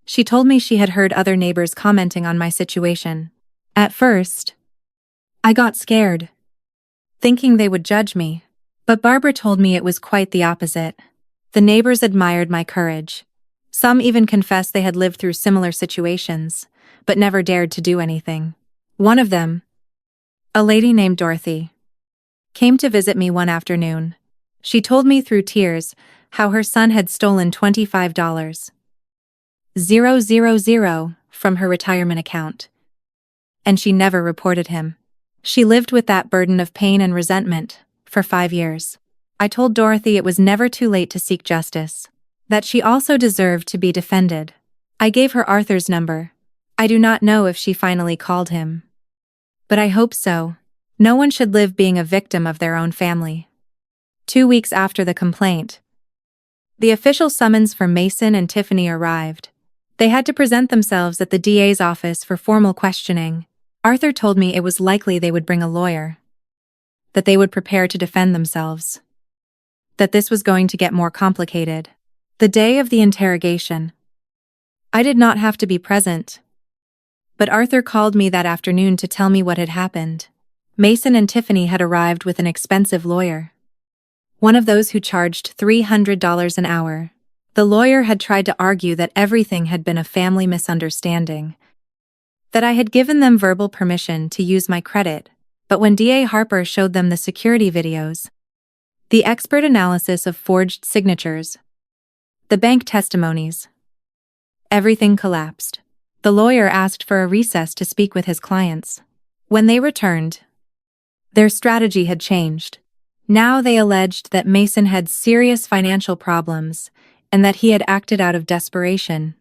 she told me she had heard other neighbors commenting on my situation. At first, I got scared, thinking they would judge me. But Barbara told me it was quite the opposite. The neighbors admired my courage. Some even confessed they had lived through similar situations, but never dared to do anything. One of them, a lady named Dorothy, came to visit me one afternoon. She told me through tears how her son had stolen $25,000 from her retirement account, and she never reported him. She lived with that burden of pain and resentment for 5 years. I told Dorothy it was never too late to seek justice, that she also deserved to be defended. I gave her Arthur's number. I do not know if she finally called him, but I hope so. No one should live being a victim of their own family. 2 weeks after the complaint, the official summons for Mason and Tiffany arrived. They had to present themselves at the DA's office for formal questioning. Arthur told me it was likely they would bring a lawyer, that they would prepare to defend themselves, that this was going to get more complicated. The day of the interrogation, I did not have to be present, but Arthur called me that afternoon to tell me what had happened. Mason and Tiffany had arrived with an expensive lawyer, one of those who charged $300 an hour. The lawyer had tried to argue that everything had been a family misunderstanding, that I had given them verbal permission to use my credit, but when DA Harper showed them the security videos, the expert analysis of forged signatures, the bank testimonies, everything collapsed. The lawyer asked for a recess to speak with his clients. When they returned, their strategy had changed. Now they alleged that Mason had serious financial problems and that he had acted out of desperation,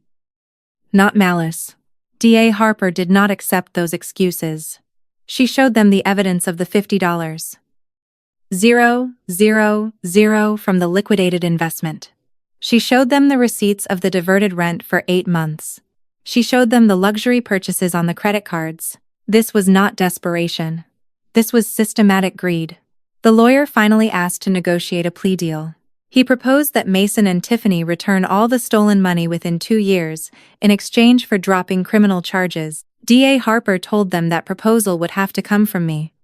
not malice. DA Harper did not accept those excuses. She showed them the evidence of the $50,000 from the liquidated investment. She showed them the receipts of the diverted rent for 8 months. She showed them the luxury purchases on the credit cards. This was not desperation. This was systematic greed. The lawyer finally asked to negotiate a plea deal. He proposed that Mason and Tiffany return all the stolen money within 2 years in exchange for dropping criminal charges. DA Harper told them that proposal would have to come from me,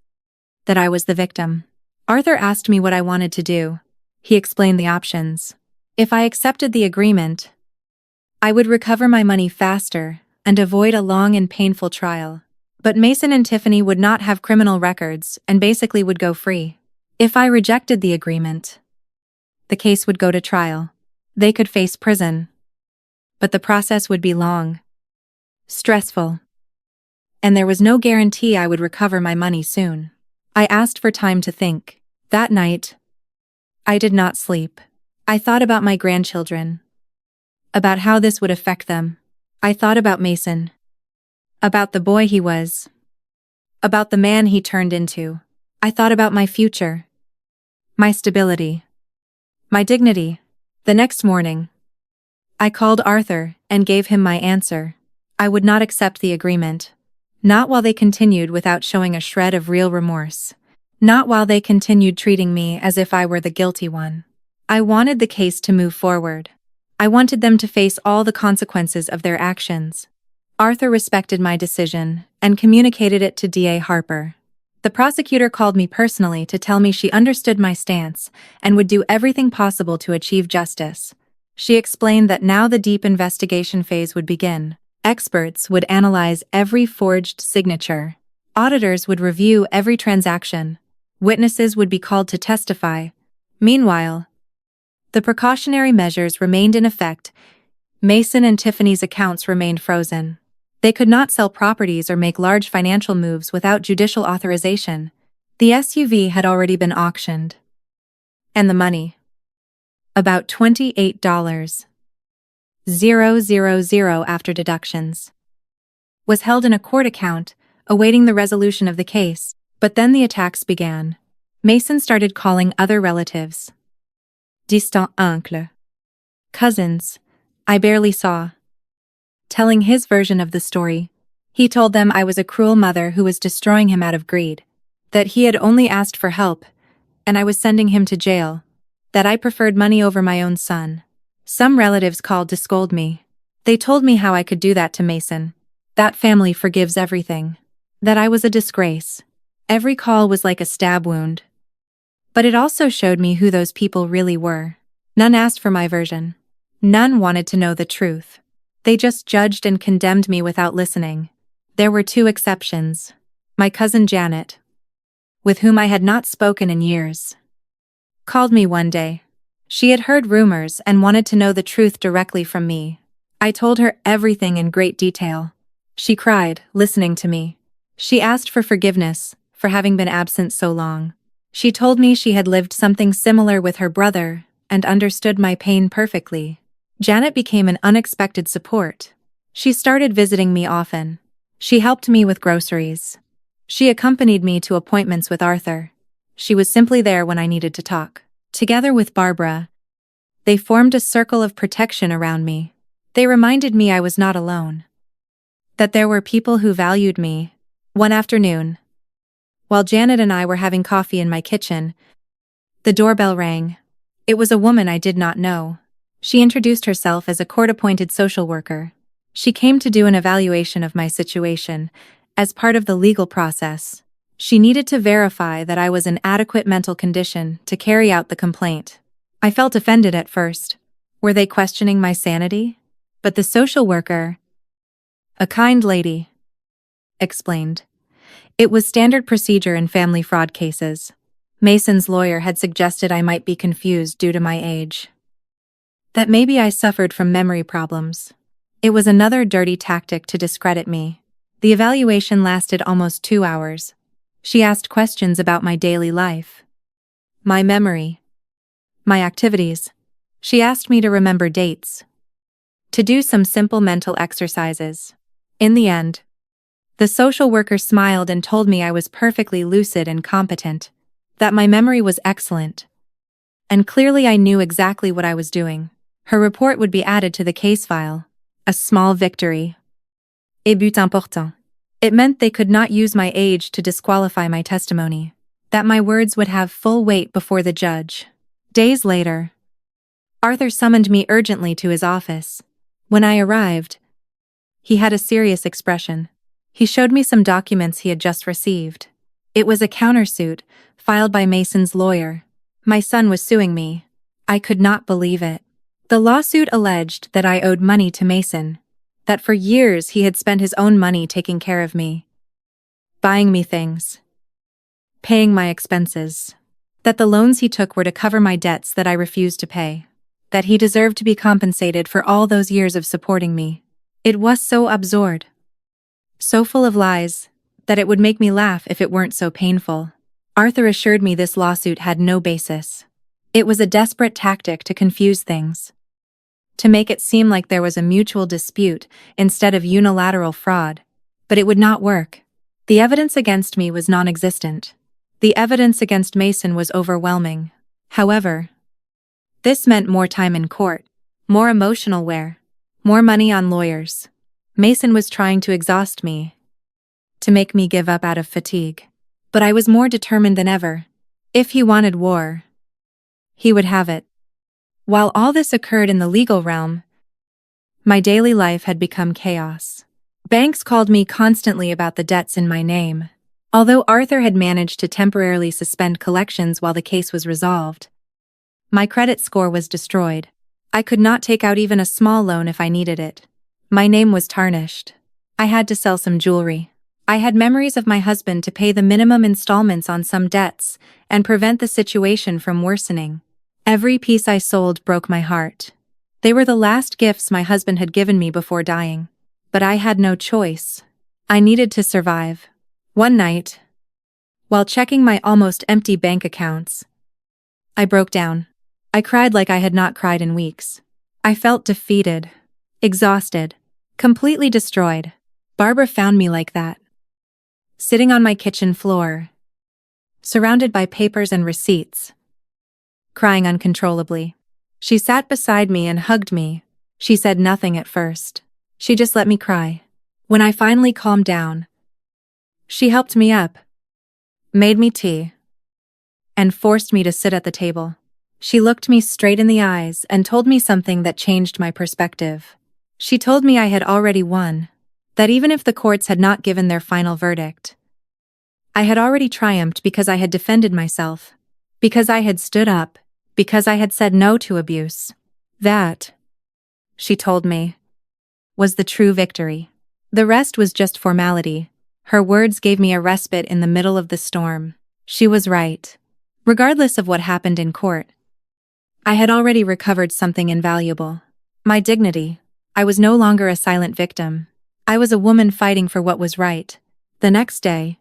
that I was the victim. Arthur asked me what I wanted to do. He explained the options. If I accepted the agreement, I would recover my money faster and avoid a long and painful trial. But Mason and Tiffany would not have criminal records and basically would go free. If I rejected the agreement, The case would go to trial. They could face prison. But the process would be long, stressful, and there was no guarantee I would recover my money soon. I asked for time to think. That night, I did not sleep. I thought about my grandchildren, about how this would affect them. I thought about Mason, about the boy he was, about the man he turned into. I thought about my future, my stability, my dignity. The next morning, I called Arthur and gave him my answer. I would not accept the agreement. Not while they continued without showing a shred of real remorse. Not while they continued treating me as if I were the guilty one. I wanted the case to move forward. I wanted them to face all the consequences of their actions. Arthur respected my decision and communicated it to DA Harper. The prosecutor called me personally to tell me she understood my stance and would do everything possible to achieve justice. She explained that now the deep investigation phase would begin. Experts would analyze every forged signature. Auditors would review every transaction. Witnesses would be called to testify. Meanwhile, the precautionary measures remained in effect. Mason and Tiffany's accounts remained frozen. They could not sell properties or make large financial moves without judicial authorization. The SUV had already been auctioned. And the money? About $28,000 after deductions. Was held in a court account, awaiting the resolution of the case. But then the attacks began. Mason started calling other relatives. Distant oncle. Cousins I barely saw. Telling his version of the story. He told them I was a cruel mother who was destroying him out of greed. That he had only asked for help, and I was sending him to jail. That I preferred money over my own son. Some relatives called to scold me. They told me how I could do that to Mason. That family forgives everything. That I was a disgrace. Every call was like a stab wound. But it also showed me who those people really were. None asked for my version. None wanted to know the truth. They just judged and condemned me without listening. There were two exceptions. My cousin Janet, with whom I had not spoken in years, called me one day. She had heard rumors and wanted to know the truth directly from me. I told her everything in great detail. She cried, listening to me. She asked for forgiveness for having been absent so long. She told me she had lived something similar with her brother and understood my pain perfectly. Janet became an unexpected support. She started visiting me often. She helped me with groceries. She accompanied me to appointments with Arthur. She was simply there when I needed to talk. Together with Barbara, they formed a circle of protection around me. They reminded me I was not alone. That there were people who valued me. One afternoon, while Janet and I were having coffee in my kitchen, the doorbell rang. It was a woman I did not know. She introduced herself as a court-appointed social worker. She came to do an evaluation of my situation. As part of the legal process, she needed to verify that I was in adequate mental condition to carry out the complaint. I felt offended at first. Were they questioning my sanity? But the social worker, a kind lady, explained. It was standard procedure in family fraud cases. Mason's lawyer had suggested I might be confused due to my age. That maybe I suffered from memory problems. It was another dirty tactic to discredit me. The evaluation lasted almost 2 hours. She asked questions about my daily life, my memory, my activities. She asked me to remember dates, to do some simple mental exercises. In the end, the social worker smiled and told me I was perfectly lucid and competent, that my memory was excellent, and clearly I knew exactly what I was doing. Her report would be added to the case file. A small victory. Et but important. It meant they could not use my age to disqualify my testimony. That my words would have full weight before the judge. Days later, Arthur summoned me urgently to his office. When I arrived, he had a serious expression. He showed me some documents he had just received. It was a countersuit, filed by Mason's lawyer. My son was suing me. I could not believe it. The lawsuit alleged that I owed money to Mason, that for years he had spent his own money taking care of me, buying me things, paying my expenses. That the loans he took were to cover my debts that I refused to pay. That he deserved to be compensated for all those years of supporting me. It was so absurd. So full of lies, that it would make me laugh if it weren't so painful. Arthur assured me this lawsuit had no basis. It was a desperate tactic to confuse things. To make it seem like there was a mutual dispute instead of unilateral fraud. But it would not work. The evidence against me was non-existent. The evidence against Mason was overwhelming. However, this meant more time in court, more emotional wear, more money on lawyers. Mason was trying to exhaust me, to make me give up out of fatigue. But I was more determined than ever. If he wanted war, he would have it. While all this occurred in the legal realm, my daily life had become chaos. Banks called me constantly about the debts in my name. Although Arthur had managed to temporarily suspend collections while the case was resolved, my credit score was destroyed. I could not take out even a small loan if I needed it. My name was tarnished. I had to sell some jewelry. I had memories of my husband to pay the minimum installments on some debts and prevent the situation from worsening. Every piece I sold broke my heart. They were the last gifts my husband had given me before dying. But I had no choice. I needed to survive. One night, while checking my almost empty bank accounts, I broke down. I cried like I had not cried in weeks. I felt defeated, exhausted, completely destroyed. Barbara found me like that, sitting on my kitchen floor, surrounded by papers and receipts, crying uncontrollably. She sat beside me and hugged me. She said nothing at first. She just let me cry. When I finally calmed down, she helped me up, made me tea, and forced me to sit at the table. She looked me straight in the eyes and told me something that changed my perspective. She told me I had already won, that even if the courts had not given their final verdict, I had already triumphed because I had defended myself, because I had stood up, because I had said no to abuse. That, she told me, was the true victory. The rest was just formality. Her words gave me a respite in the middle of the storm. She was right. Regardless of what happened in court, I had already recovered something invaluable. My dignity. I was no longer a silent victim. I was a woman fighting for what was right. The next day,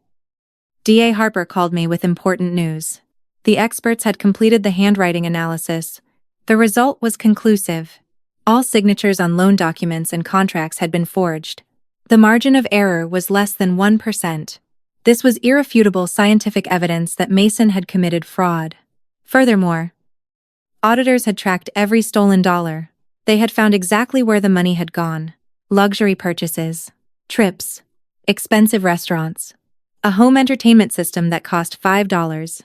DA Harper called me with important news. The experts had completed the handwriting analysis. The result was conclusive. All signatures on loan documents and contracts had been forged. The margin of error was less than 1%. This was irrefutable scientific evidence that Mason had committed fraud. Furthermore, auditors had tracked every stolen dollar. They had found exactly where the money had gone. Luxury purchases, trips, expensive restaurants, a home entertainment system that cost $5.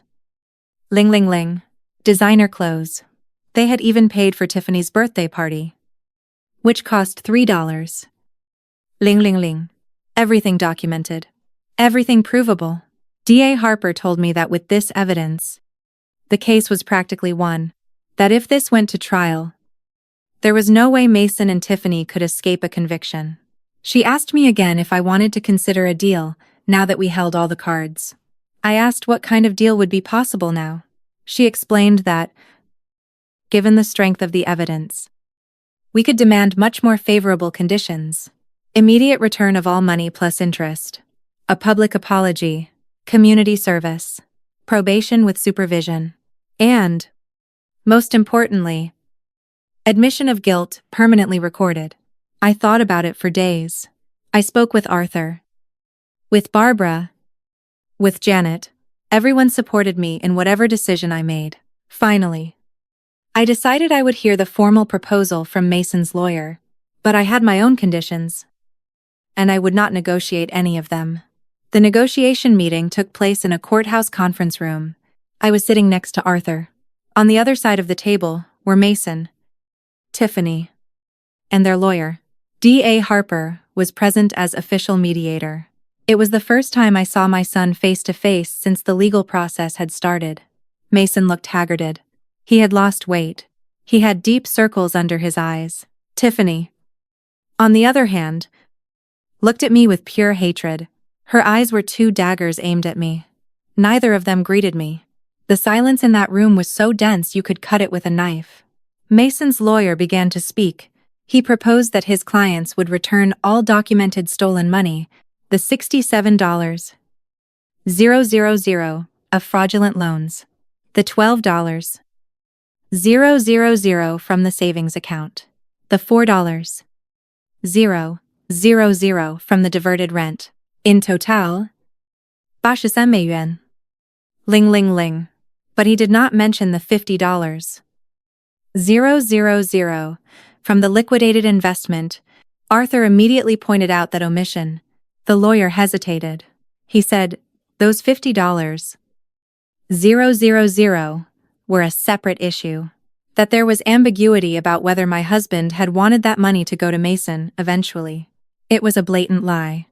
Ling ling ling. Designer clothes. They had even paid for Tiffany's birthday party, which cost $3. Ling ling ling. Everything documented. Everything provable. DA Harper told me that with this evidence, the case was practically won. That if this went to trial, there was no way Mason and Tiffany could escape a conviction. She asked me again if I wanted to consider a deal now that we held all the cards. I asked what kind of deal would be possible now. She explained that, given the strength of the evidence, we could demand much more favorable conditions. Immediate return of all money plus interest, a public apology, community service, probation with supervision, and, most importantly, admission of guilt permanently recorded. I thought about it for days. I spoke with Arthur, with Barbara, with Janet. Everyone supported me in whatever decision I made. Finally, I decided I would hear the formal proposal from Mason's lawyer, but I had my own conditions, and I would not negotiate any of them. The negotiation meeting took place in a courthouse conference room. I was sitting next to Arthur. On the other side of the table were Mason, Tiffany, and their lawyer. DA Harper was present as official mediator. It was the first time I saw my son face to face since the legal process had started. Mason looked haggarded. He had lost weight. He had deep circles under his eyes. Tiffany, on the other hand, looked at me with pure hatred. Her eyes were two daggers aimed at me. Neither of them greeted me. The silence in that room was so dense you could cut it with a knife. Mason's lawyer began to speak. He proposed that his clients would return all documented stolen money, the $67,000 of fraudulent loans, the $12,000 from the savings account, the $4,000 from the diverted rent. In total, 83美元. Ling ling ling. But he did not mention the $50,000 from the liquidated investment. Arthur immediately pointed out that omission. The lawyer hesitated. He said, those $50,000 were a separate issue. That there was ambiguity about whether my husband had wanted that money to go to Mason eventually. It was a blatant lie.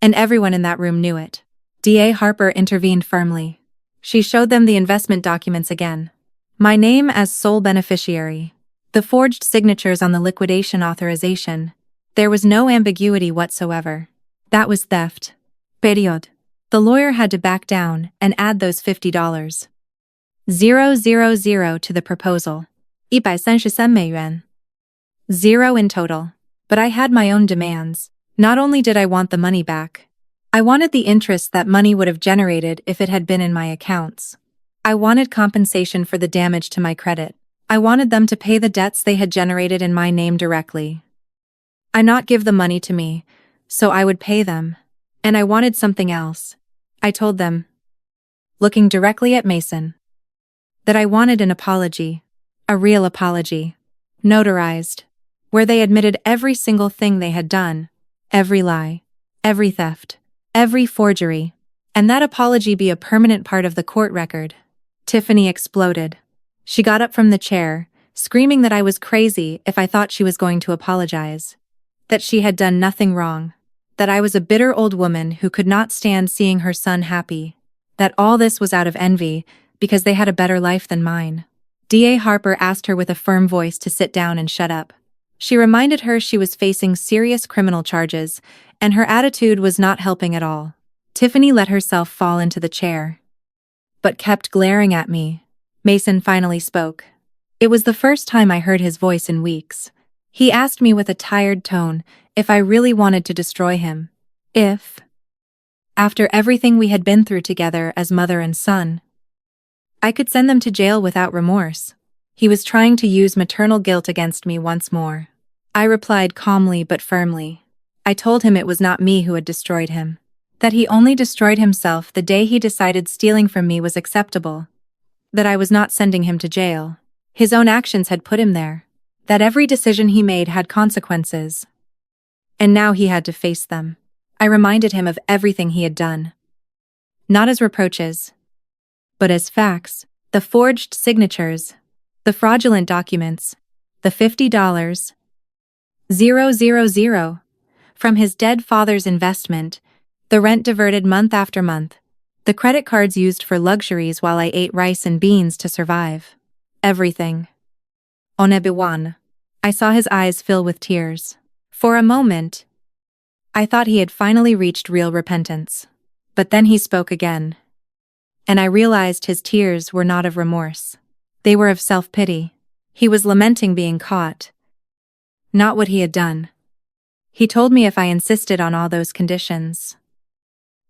And everyone in that room knew it. D.A. Harper intervened firmly. She showed them the investment documents again. My name as sole beneficiary. The forged signatures on the liquidation authorization. There was no ambiguity whatsoever. That was theft. Period. The lawyer had to back down and add those $50,000 to the proposal. 133美元. Zero in total. But I had my own demands. Not only did I want the money back, I wanted the interest that money would have generated if it had been in my accounts. I wanted compensation for the damage to my credit. I wanted them to pay the debts they had generated in my name directly. I not give the money to me, so I would pay them. And I wanted something else. I told them, looking directly at Mason, that I wanted an apology, a real apology, notarized, where they admitted every single thing they had done, every lie, every theft, every forgery, and that apology be a permanent part of the court record. Tiffany exploded. She got up from the chair, screaming that I was crazy if I thought she was going to apologize, that she had done nothing wrong, that I was a bitter old woman who could not stand seeing her son happy, that all this was out of envy because they had a better life than mine. D.A. Harper asked her with a firm voice to sit down and shut up. She reminded her she was facing serious criminal charges, and her attitude was not helping at all. Tiffany let herself fall into the chair, but kept glaring at me. Mason finally spoke. It was the first time I heard his voice in weeks. He asked me with a tired tone if I really wanted to destroy him. If, after everything we had been through together as mother and son, I could send them to jail without remorse. He was trying to use maternal guilt against me once more. I replied calmly but firmly. I told him it was not me who had destroyed him. That he only destroyed himself the day he decided stealing from me was acceptable. That I was not sending him to jail. His own actions had put him there. That every decision he made had consequences. And now he had to face them. I reminded him of everything he had done. Not as reproaches, but as facts. The forged signatures, the fraudulent documents, the $50,000 from his dead father's investment, the rent diverted month after month, the credit cards used for luxuries while I ate rice and beans to survive. Everything. Onebiwan. I saw his eyes fill with tears. For a moment, I thought he had finally reached real repentance. But then he spoke again. And I realized his tears were not of remorse. They were of self-pity. He was lamenting being caught, not what he had done. He told me if I insisted on all those conditions,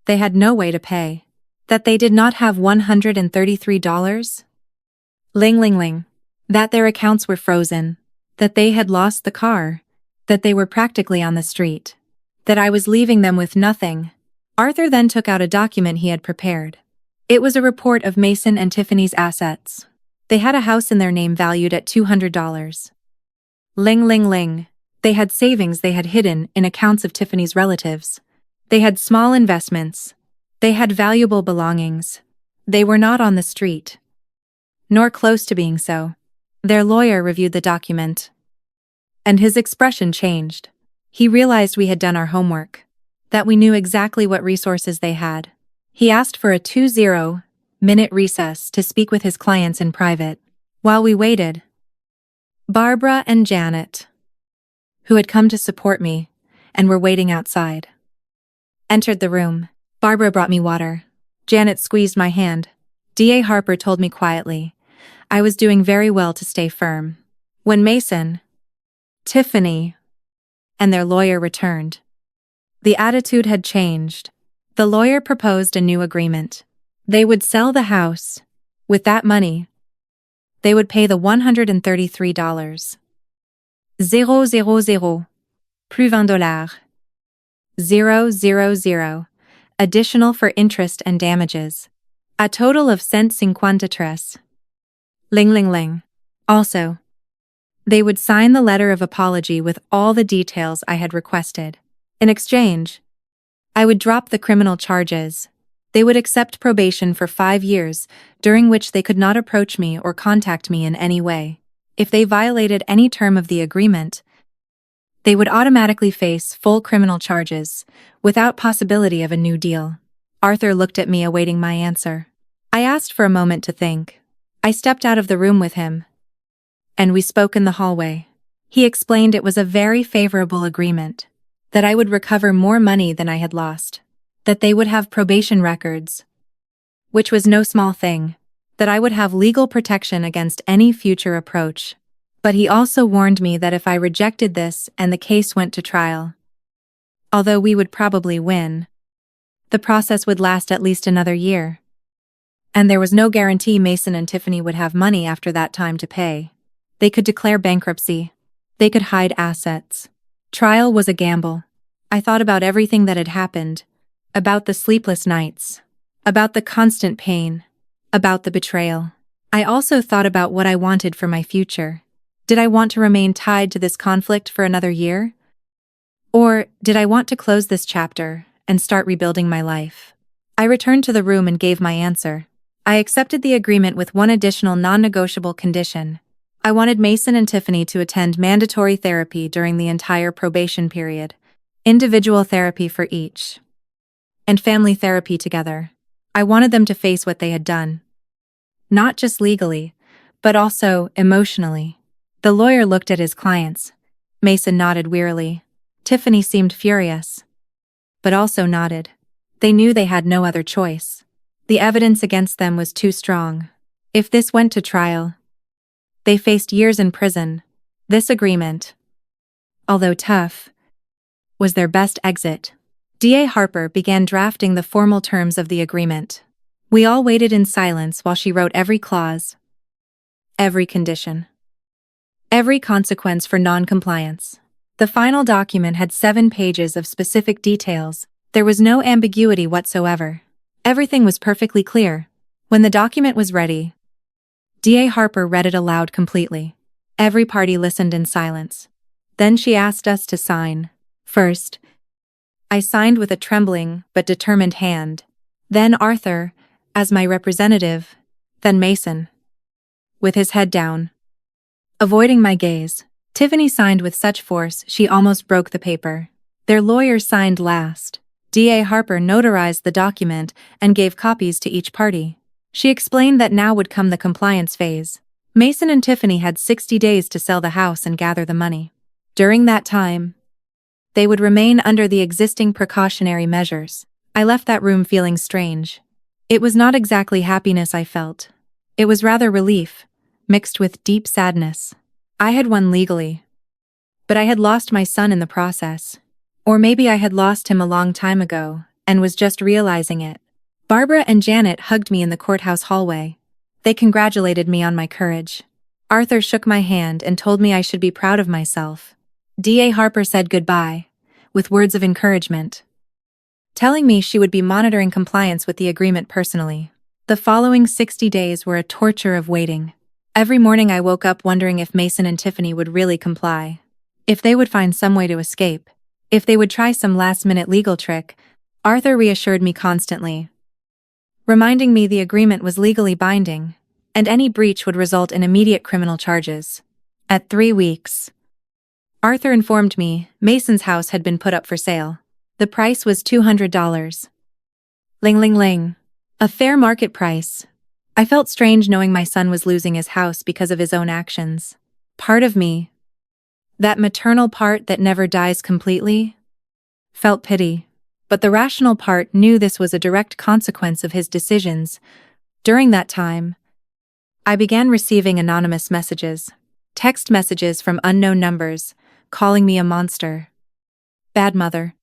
they had no way to pay. That they did not have $133? Ling ling ling. That their accounts were frozen. That they had lost the car. That they were practically on the street. That I was leaving them with nothing. Arthur then took out a document he had prepared. It was a report of Mason and Tiffany's assets. They had a house in their name valued at $200. Ling ling ling. They had savings they had hidden in accounts of Tiffany's relatives. They had small investments. They had valuable belongings. They were not on the street, nor close to being so. Their lawyer reviewed the document, and his expression changed. He realized we had done our homework, that we knew exactly what resources they had. He asked for a 20-minute recess to speak with his clients in private. While we waited, Barbara and Janet, who had come to support me and were waiting outside, entered the room. Barbara brought me water. Janet squeezed my hand. D.A. Harper told me quietly. I was doing very well to stay firm. When Mason, Tiffany, and their lawyer returned, the attitude had changed. The lawyer proposed a new agreement. They would sell the house. With that money, they would pay the $133. 000 plus $20. 000 additional for interest and damages. A total of 153. Ling ling ling. Also, they would sign the letter of apology with all the details I had requested. In exchange, I would drop the criminal charges. They would accept probation for 5 years, during which they could not approach me or contact me in any way. If they violated any term of the agreement, they would automatically face full criminal charges, without possibility of a new deal. Arthur looked at me awaiting my answer. I asked for a moment to think. I stepped out of the room with him, and we spoke in the hallway. He explained it was a very favorable agreement, that I would recover more money than I had lost, that they would have probation records, which was no small thing, that I would have legal protection against any future approach. But he also warned me that if I rejected this and the case went to trial, although we would probably win, the process would last at least another year. And there was no guarantee Mason and Tiffany would have money after that time to pay. They could declare bankruptcy. They could hide assets. Trial was a gamble. I thought about everything that had happened, about the sleepless nights, about the constant pain, about the betrayal. I also thought about what I wanted for my future. Did I want to remain tied to this conflict for another year? Or did I want to close this chapter and start rebuilding my life? I returned to the room and gave my answer. I accepted the agreement with one additional non-negotiable condition. I wanted Mason and Tiffany to attend mandatory therapy during the entire probation period, individual therapy for each, and family therapy together. I wanted them to face what they had done, not just legally, but also emotionally. The lawyer looked at his clients. Mason nodded wearily. Tiffany seemed furious, but also nodded. They knew they had no other choice. The evidence against them was too strong. If this went to trial, they faced years in prison. This agreement, although tough, was their best exit. D.A. Harper began drafting the formal terms of the agreement. We all waited in silence while she wrote every clause, every condition, every consequence for non-compliance. The final document had 7 pages of specific details. There was no ambiguity whatsoever. Everything was perfectly clear. When the document was ready, D.A. Harper read it aloud completely. Every party listened in silence. Then she asked us to sign. First, I signed with a trembling but determined hand. Then Arthur, as my representative. Then Mason, with his head down, avoiding my gaze. Tiffany signed with such force she almost broke the paper. Their lawyer signed last. D.A. Harper notarized the document and gave copies to each party. She explained that now would come the compliance phase. Mason and Tiffany had 60 days to sell the house and gather the money. During that time, they would remain under the existing precautionary measures. I left that room feeling strange. It was not exactly happiness I felt. It was rather relief, mixed with deep sadness. I had won legally, but I had lost my son in the process. Or maybe I had lost him a long time ago and was just realizing it. Barbara and Janet hugged me in the courthouse hallway. They congratulated me on my courage. Arthur shook my hand and told me I should be proud of myself. D.A. Harper said goodbye, with words of encouragement, telling me she would be monitoring compliance with the agreement personally. The following 60 days were a torture of waiting. Every morning I woke up wondering if Mason and Tiffany would really comply, if they would find some way to escape, if they would try some last-minute legal trick. Arthur reassured me constantly, reminding me the agreement was legally binding, and any breach would result in immediate criminal charges. At 3 weeks, Arthur informed me Mason's house had been put up for sale. The price was $200. Ling ling ling. A fair market price. I felt strange knowing my son was losing his house because of his own actions. Part of me, that maternal part that never dies completely, felt pity. But the rational part knew this was a direct consequence of his decisions, During that time, I began receiving anonymous messages, text messages from unknown numbers, calling me a monster, bad mother,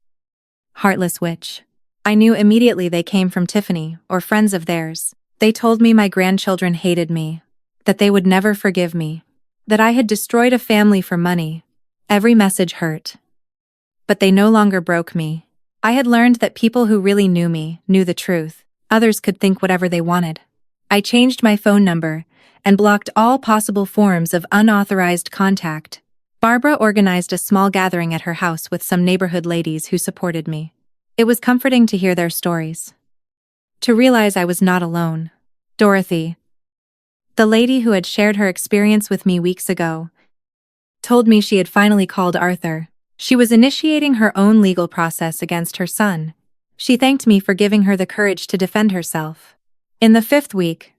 heartless witch. I knew immediately they came from Tiffany or friends of theirs. They told me my grandchildren hated me, that they would never forgive me, that I had destroyed a family for money. Every message hurt. But they no longer broke me. I had learned that people who really knew me knew the truth. Others could think whatever they wanted. I changed my phone number and blocked all possible forms of unauthorized contact. Barbara organized a small gathering at her house with some neighborhood ladies who supported me. It was comforting to hear their stories, to realize I was not alone. Dorothy, the lady who had shared her experience with me weeks ago, told me she had finally called Arthur. She was initiating her own legal process against her son. She thanked me for giving her the courage to defend herself. In the 5th week,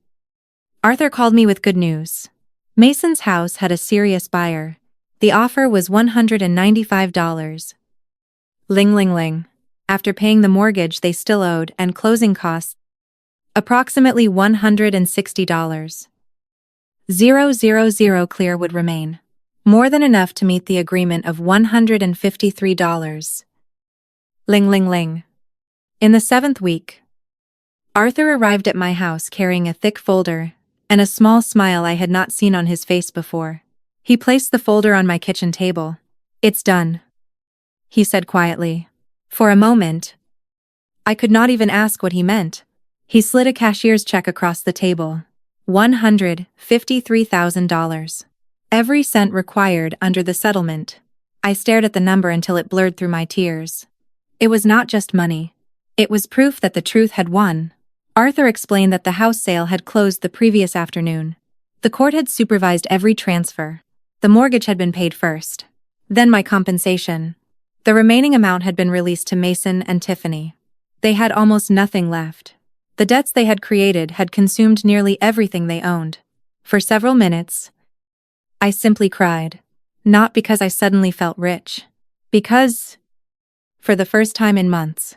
Arthur called me with good news. Mason's house had a serious buyer. The offer was $195. Ling ling ling. After paying the mortgage they still owed and closing costs, approximately $160. 000 clear would remain. More than enough to meet the agreement of $153. Ling ling ling. In the 7th week, Arthur arrived at my house carrying a thick folder and a small smile I had not seen on his face before. He placed the folder on my kitchen table. "It's done," he said quietly. For a moment, I could not even ask what he meant. He slid a cashier's check across the table. $153,000. Every cent required under the settlement. I stared at the number until it blurred through my tears. It was not just money. It was proof that the truth had won. Arthur explained that the house sale had closed the previous afternoon. The court had supervised every transfer. The mortgage had been paid first. Then my compensation. The remaining amount had been released to Mason and Tiffany. They had almost nothing left. The debts they had created had consumed nearly everything they owned. For several minutes, I simply cried. Not because I suddenly felt rich. Because, for the first time in months,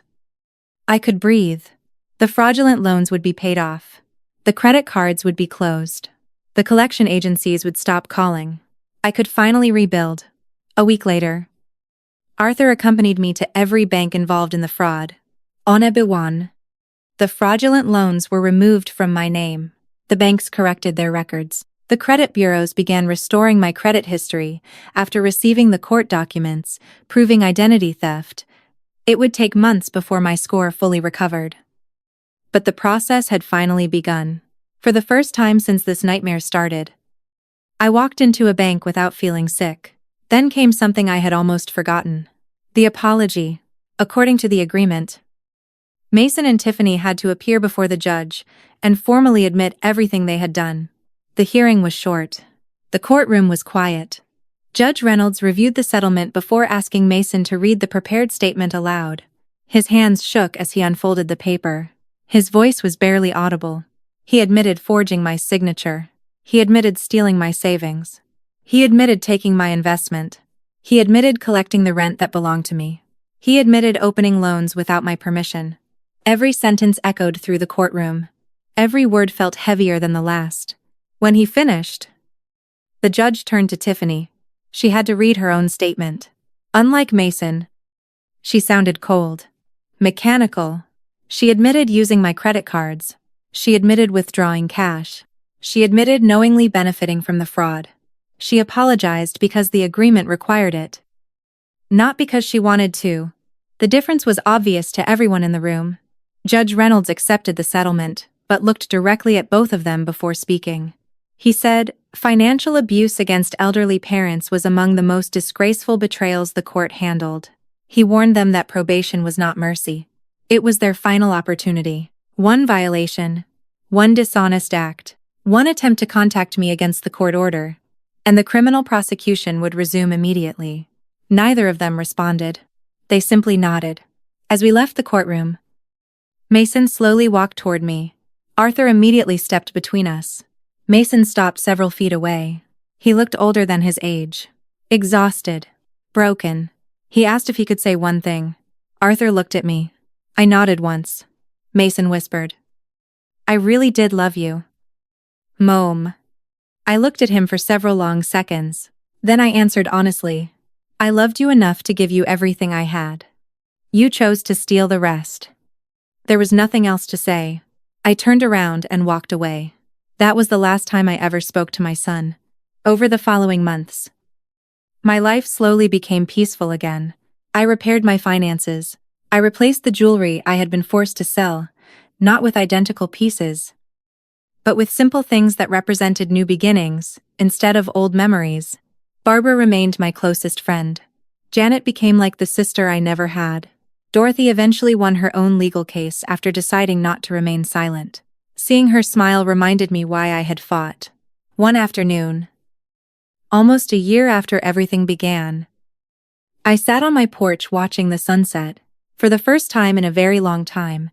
I could breathe. The fraudulent loans would be paid off. The credit cards would be closed. The collection agencies would stop calling. I could finally rebuild. A week later, Arthur accompanied me to every bank involved in the fraud. Onebiwan. The fraudulent loans were removed from my name. The banks corrected their records. The credit bureaus began restoring my credit history after receiving the court documents proving identity theft. It would take months before my score fully recovered. But the process had finally begun. For the first time since this nightmare started, I walked into a bank without feeling sick. Then came something I had almost forgotten. The apology. According to the agreement, Mason and Tiffany had to appear before the judge and formally admit everything they had done. The hearing was short. The courtroom was quiet. Judge Reynolds reviewed the settlement before asking Mason to read the prepared statement aloud. His hands shook as he unfolded the paper. His voice was barely audible. He admitted forging my signature. He admitted stealing my savings. He admitted taking my investment. He admitted collecting the rent that belonged to me. He admitted opening loans without my permission. Every sentence echoed through the courtroom. Every word felt heavier than the last. When he finished, the judge turned to Tiffany. She had to read her own statement. Unlike Mason, she sounded cold, mechanical. She admitted using my credit cards. She admitted withdrawing cash. She admitted knowingly benefiting from the fraud. She apologized because the agreement required it, not because she wanted to. The difference was obvious to everyone in the room. Judge Reynolds accepted the settlement, but looked directly at both of them before speaking. He said, "Financial abuse against elderly parents was among the most disgraceful betrayals the court handled." He warned them that probation was not mercy. It was their final opportunity. One violation, one dishonest act, one attempt to contact me against the court order, and the criminal prosecution would resume immediately. Neither of them responded. They simply nodded. As we left the courtroom, Mason slowly walked toward me. Arthur immediately stepped between us. Mason stopped several feet away. He looked older than his age. Exhausted. Broken. He asked if he could say one thing. Arthur looked at me. I nodded once. Mason whispered, I really did love you. Mom. I looked at him for several long seconds. Then I answered honestly. I loved you enough to give you everything I had. You chose to steal the rest. There was nothing else to say. I turned around and walked away. That was the last time I ever spoke to my son. Over the following months, my life slowly became peaceful again. I repaired my finances. I replaced the jewelry I had been forced to sell, not with identical pieces, but with simple things that represented new beginnings, instead of old memories. Barbara remained my closest friend. Janet became like the sister I never had. Dorothy eventually won her own legal case after deciding not to remain silent. Seeing her smile reminded me why I had fought. One afternoon, almost a year after everything began, I sat on my porch watching the sunset. For the first time in a very long time,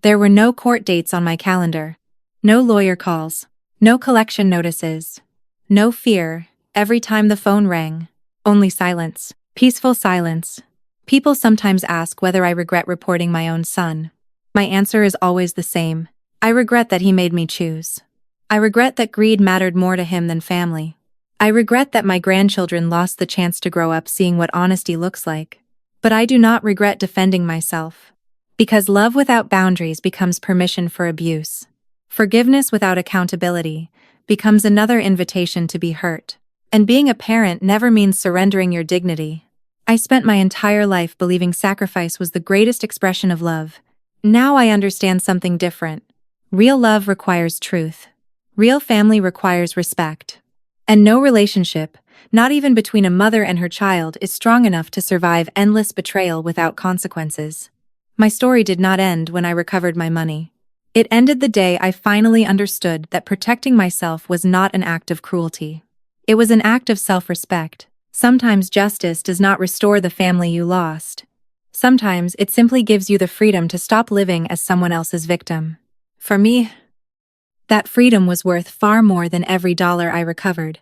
there were no court dates on my calendar, no lawyer calls, no collection notices, no fear every time the phone rang, only silence, peaceful silence. People sometimes ask whether I regret reporting my own son. My answer is always the same. I regret that he made me choose. I regret that greed mattered more to him than family. I regret that my grandchildren lost the chance to grow up seeing what honesty looks like. But I do not regret defending myself. Because love without boundaries becomes permission for abuse. Forgiveness without accountability becomes another invitation to be hurt. And being a parent never means surrendering your dignity. I spent my entire life believing sacrifice was the greatest expression of love. Now I understand something different. Real love requires truth. Real family requires respect. And no relationship, not even between a mother and her child, is strong enough to survive endless betrayal without consequences. My story did not end when I recovered my money. It ended the day I finally understood that protecting myself was not an act of cruelty. It was an act of self-respect. Sometimes justice does not restore the family you lost. Sometimes it simply gives you the freedom to stop living as someone else's victim. For me, that freedom was worth far more than every dollar I recovered.